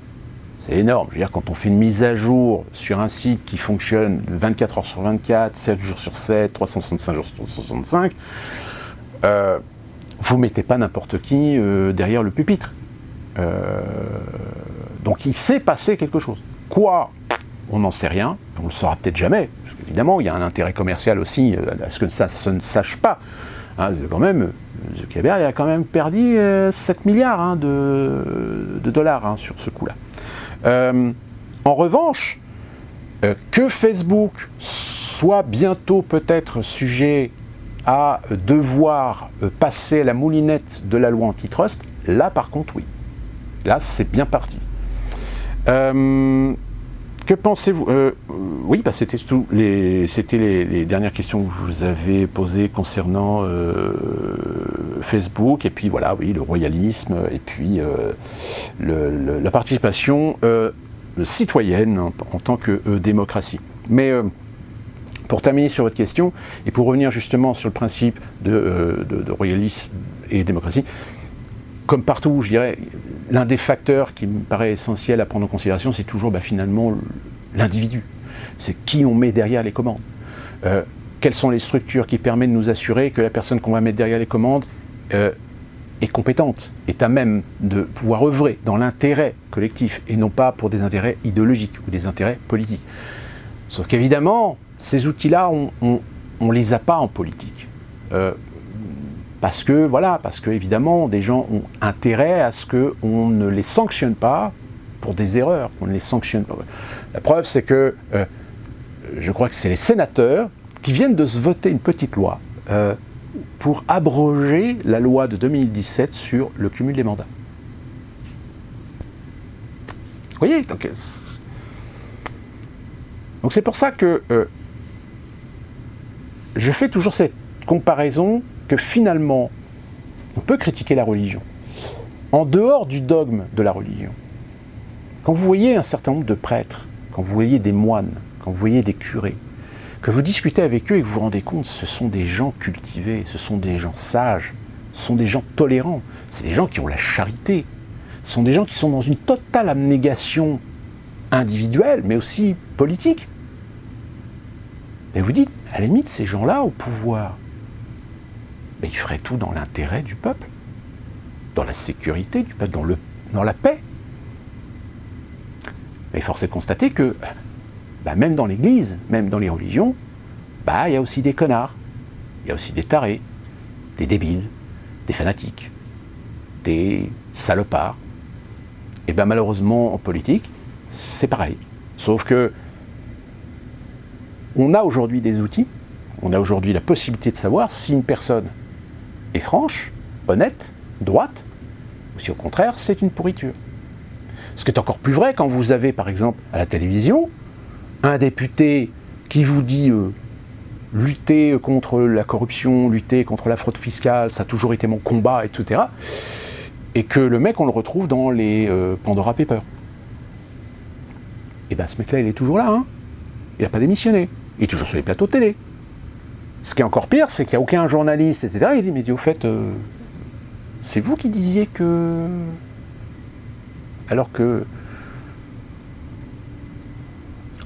Speaker 1: C'est énorme. Je veux dire, quand on fait une mise à jour sur un site qui fonctionne 24 heures sur 24, 7 jours sur 7, 365 jours sur 365, vous ne mettez pas n'importe qui derrière le pupitre. Donc il s'est passé quelque chose. Quoi? On n'en sait rien, on ne le saura peut-être jamais. Parce qu'évidemment, il y a un intérêt commercial aussi à ce que ça se ne sache pas. Hein, quand même, Zuckerberg a quand même perdu 7 milliards de dollars sur ce coup-là. En revanche, que Facebook soit bientôt peut-être sujet à devoir passer la moulinette de la loi antitrust, là par contre oui. Là c'est bien parti. Que pensez-vous? Oui, c'était les dernières questions que je vous avez posées concernant Facebook, et puis voilà, oui, le royalisme, et puis la participation citoyenne en tant que démocratie. Mais pour terminer sur votre question, et pour revenir justement sur le principe de royalisme et démocratie, comme partout, je dirais, l'un des facteurs qui me paraît essentiel à prendre en considération, c'est toujours finalement l'individu. C'est qui on met derrière les commandes. Quelles sont les structures qui permettent de nous assurer que la personne qu'on va mettre derrière les commandes est compétente, est à même de pouvoir œuvrer dans l'intérêt collectif et non pas pour des intérêts idéologiques ou des intérêts politiques. Sauf qu'évidemment, ces outils-là, on les a pas en politique. Parce que évidemment, des gens ont intérêt à ce qu'on ne les sanctionne pas pour des erreurs, qu'on ne les sanctionne pas. La preuve, c'est que je crois que c'est les sénateurs qui viennent de se voter une petite loi pour abroger la loi de 2017 sur le cumul des mandats. Vous voyez, donc c'est pour ça que je fais toujours cette comparaison que finalement, on peut critiquer la religion. En dehors du dogme de la religion, quand vous voyez un certain nombre de prêtres, quand vous voyez des moines, quand vous voyez des curés, que vous discutez avec eux et que vous vous rendez compte, ce sont des gens cultivés, ce sont des gens sages, ce sont des gens tolérants, c'est des gens qui ont la charité, ce sont des gens qui sont dans une totale abnégation individuelle, mais aussi politique. Et vous dites, à la limite, ces gens-là au pouvoir, ils feraient tout dans l'intérêt du peuple, dans la sécurité du peuple, dans la paix. Mais force est de constater que, même dans l'Église, même dans les religions, il y a aussi des connards, il y a aussi des tarés, des débiles, des fanatiques, des salopards. Et malheureusement, en politique, c'est pareil. Sauf que on a aujourd'hui des outils, on a aujourd'hui la possibilité de savoir si une personne est franche, honnête, droite, ou si au contraire, c'est une pourriture. Ce qui est encore plus vrai quand vous avez, par exemple, à la télévision, un député qui vous dit lutter contre la corruption, lutter contre la fraude fiscale, ça a toujours été mon combat, etc. Et que le mec, on le retrouve dans les Pandora Papers. Et ce mec-là, il est toujours là, hein. Il n'a pas démissionné. Il est toujours sur les plateaux de télé. Ce qui est encore pire, c'est qu'il n'y a aucun journaliste, etc. Il dit, mais au fait, c'est vous qui disiez que... Alors que...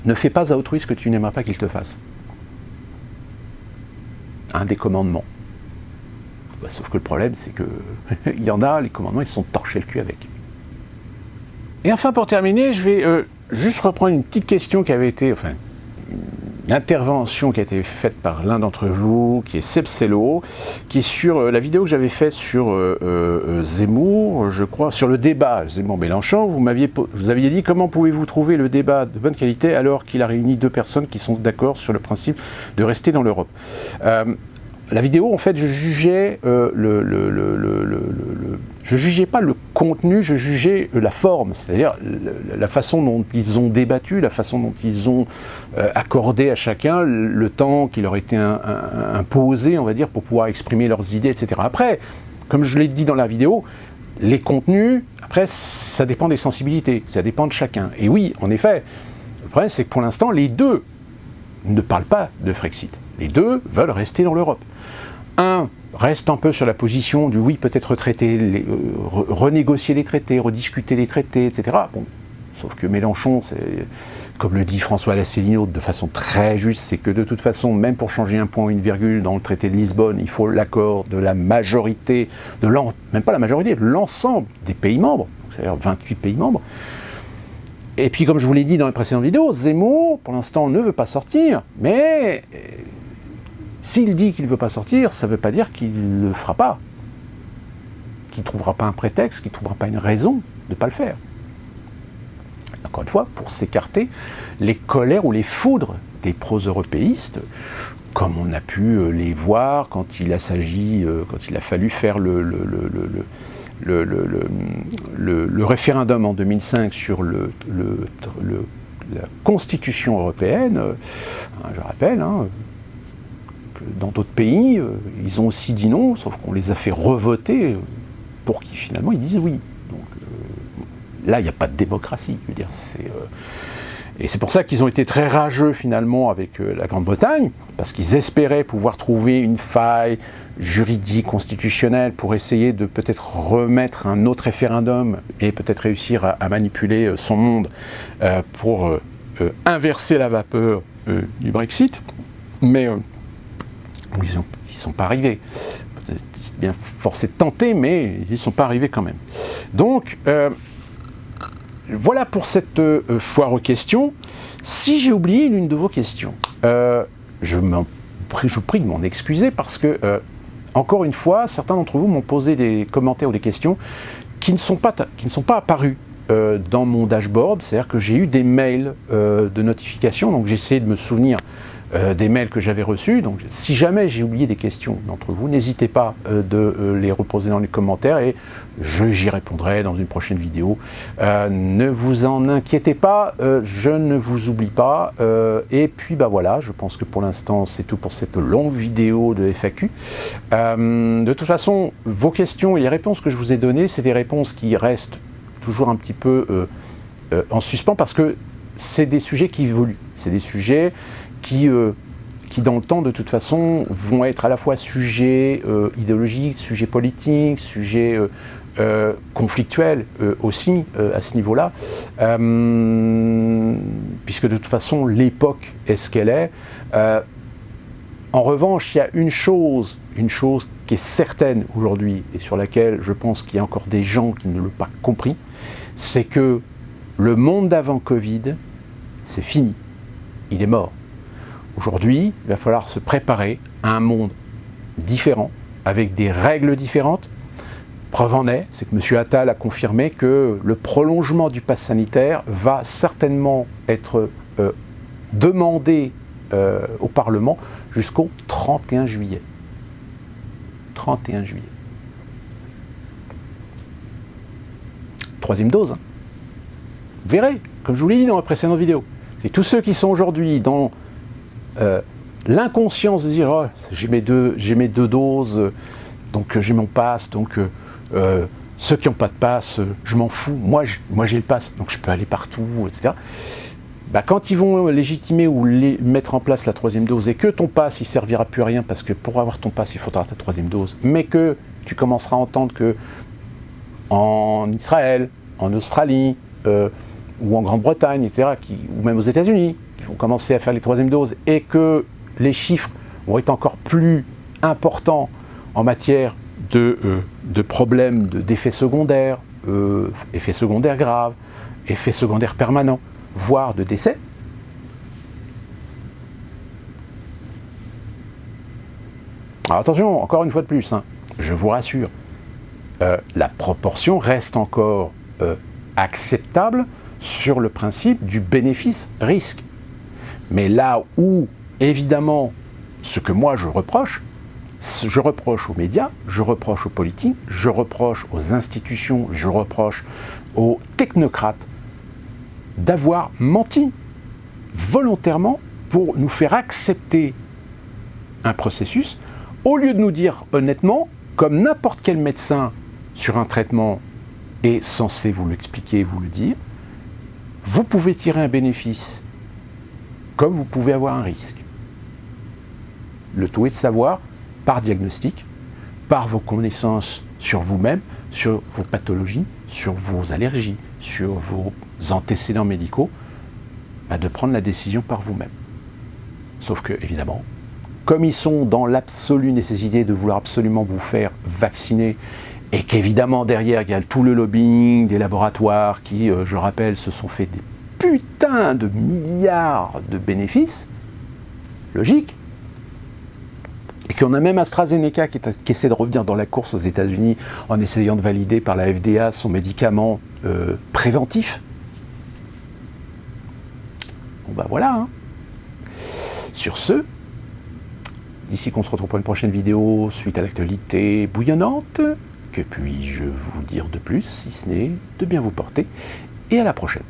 Speaker 1: Ne fais pas à autrui ce que tu n'aimerais pas qu'il te fasse. Un des commandements. Sauf que le problème, c'est que il y en a, les commandements, ils sont torchés le cul avec. Et enfin, pour terminer, je vais juste reprendre une petite question qui avait été... l'intervention qui a été faite par l'un d'entre vous, qui est Sepsello, qui est sur la vidéo que j'avais faite sur Zemmour, je crois, sur le débat Zemmour-Mélenchon. Vous aviez dit comment pouvez-vous trouver le débat de bonne qualité alors qu'il a réuni deux personnes qui sont d'accord sur le principe de rester dans l'Europe. La vidéo, en fait, je jugeais je jugeais pas le contenu, je jugeais la forme, c'est-à-dire la façon dont ils ont débattu, la façon dont ils ont accordé à chacun le temps qui leur était imposé, on va dire, pour pouvoir exprimer leurs idées, etc. Après, comme je l'ai dit dans la vidéo, les contenus, après, ça dépend des sensibilités, ça dépend de chacun. Et oui, en effet, le problème, c'est que pour l'instant, les deux ne parlent pas de Frexit. Les deux veulent rester dans l'Europe. Un reste un peu sur la position du oui, peut-être renégocier les traités, rediscuter les traités, etc. Bon, sauf que Mélenchon, comme le dit François Asselineau de façon très juste, c'est que de toute façon, même pour changer un point ou une virgule dans le traité de Lisbonne, il faut l'accord de la majorité, même pas la majorité, de l'ensemble des pays membres, c'est-à-dire 28 pays membres. Et puis, comme je vous l'ai dit dans les précédentes vidéos, Zemmour, pour l'instant, ne veut pas sortir, mais s'il dit qu'il ne veut pas sortir, ça ne veut pas dire qu'il ne le fera pas, qu'il ne trouvera pas un prétexte, qu'il ne trouvera pas une raison de ne pas le faire. Encore une fois, pour s'écarter les colères ou les foudres des pro-européistes, comme on a pu les voir quand il a fallu faire le référendum en 2005 sur la Constitution européenne. Je rappelle, que dans d'autres pays, ils ont aussi dit non, sauf qu'on les a fait revoter pour qu'ils finalement ils disent oui. Donc là, il n'y a pas de démocratie. Je veux dire, et c'est pour ça qu'ils ont été très rageux finalement avec la Grande-Bretagne, parce qu'ils espéraient pouvoir trouver une faille juridique, constitutionnelle, pour essayer de peut-être remettre un autre référendum et peut-être réussir à manipuler son monde pour inverser la vapeur du Brexit. Mais ils ne sont pas arrivés. C'est bien forcé de tenter, mais ils n'y sont pas arrivés quand même. Donc, voilà pour cette foire aux questions. Si j'ai oublié l'une de vos questions, je vous prie de m'en excuser parce que, encore une fois, certains d'entre vous m'ont posé des commentaires ou des questions qui ne sont pas apparus dans mon dashboard. C'est-à-dire que j'ai eu des mails de notification, donc j'ai essayé de me souvenir des mails que j'avais reçus. Donc si jamais j'ai oublié des questions d'entre vous, n'hésitez pas de les reposer dans les commentaires et j'y répondrai dans une prochaine vidéo. Ne vous en inquiétez pas, je ne vous oublie pas. Et puis voilà, je pense que pour l'instant c'est tout pour cette longue vidéo de FAQ. De toute façon, vos questions et les réponses que je vous ai données, c'est des réponses qui restent toujours un petit peu en suspens parce que c'est des sujets qui évoluent. C'est des sujets qui dans le temps, de toute façon, vont être à la fois sujets idéologiques, sujets politiques, sujets conflictuels aussi à ce niveau-là, puisque de toute façon, l'époque est ce qu'elle est. En revanche, il y a une chose qui est certaine aujourd'hui, et sur laquelle je pense qu'il y a encore des gens qui ne l'ont pas compris, c'est que le monde d'avant Covid, c'est fini. Il est mort. Aujourd'hui, il va falloir se préparer à un monde différent, avec des règles différentes. Preuve en est, c'est que M. Attal a confirmé que le prolongement du pass sanitaire va certainement être demandé au Parlement jusqu'au 31 juillet. 31 juillet. Troisième dose. Hein. Vous verrez, comme je vous l'ai dit dans la précédente vidéo, c'est tous ceux qui sont aujourd'hui dans l'inconscience de dire oh, j'ai mes deux doses, donc j'ai mon pass, donc ceux qui n'ont pas de pass, je m'en fous, moi j'ai le pass, donc je peux aller partout, etc. Bah, quand ils vont légitimer ou mettre en place la troisième dose et que ton pass il servira plus à rien parce que pour avoir ton pass il faudra ta troisième dose, mais que tu commenceras à entendre que en Israël, en Australie ou en Grande-Bretagne, etc., ou même aux États-Unis, qui vont commencer à faire les troisièmes doses et que les chiffres vont être encore plus importants en matière de problèmes d'effets secondaires, effets secondaires graves, effets secondaires permanents, voire de décès. Alors attention, encore une fois de plus, hein, je vous rassure, la proportion reste encore acceptable sur le principe du bénéfice-risque. Mais là où, évidemment, ce que moi je reproche aux médias, je reproche aux politiques, je reproche aux institutions, je reproche aux technocrates d'avoir menti volontairement pour nous faire accepter un processus, au lieu de nous dire honnêtement, comme n'importe quel médecin sur un traitement est censé vous l'expliquer, vous le dire, vous pouvez tirer un bénéfice, comme vous pouvez avoir un risque. Le tout est de savoir, par diagnostic, par vos connaissances sur vous-même, sur vos pathologies, sur vos allergies, sur vos antécédents médicaux, de prendre la décision par vous-même. Sauf que, évidemment, comme ils sont dans l'absolue nécessité de vouloir absolument vous faire vacciner, et qu'évidemment derrière il y a tout le lobbying des laboratoires qui, je rappelle, se sont fait des putains de milliards de bénéfices, logique, et qu'on a même AstraZeneca qui essaie de revenir dans la course aux États-Unis en essayant de valider par la FDA son médicament préventif. Bon bah voilà. Hein. Sur ce, d'ici qu'on se retrouve pour une prochaine vidéo suite à l'actualité bouillonnante, que puis-je vous dire de plus, si ce n'est de bien vous porter, et à la prochaine.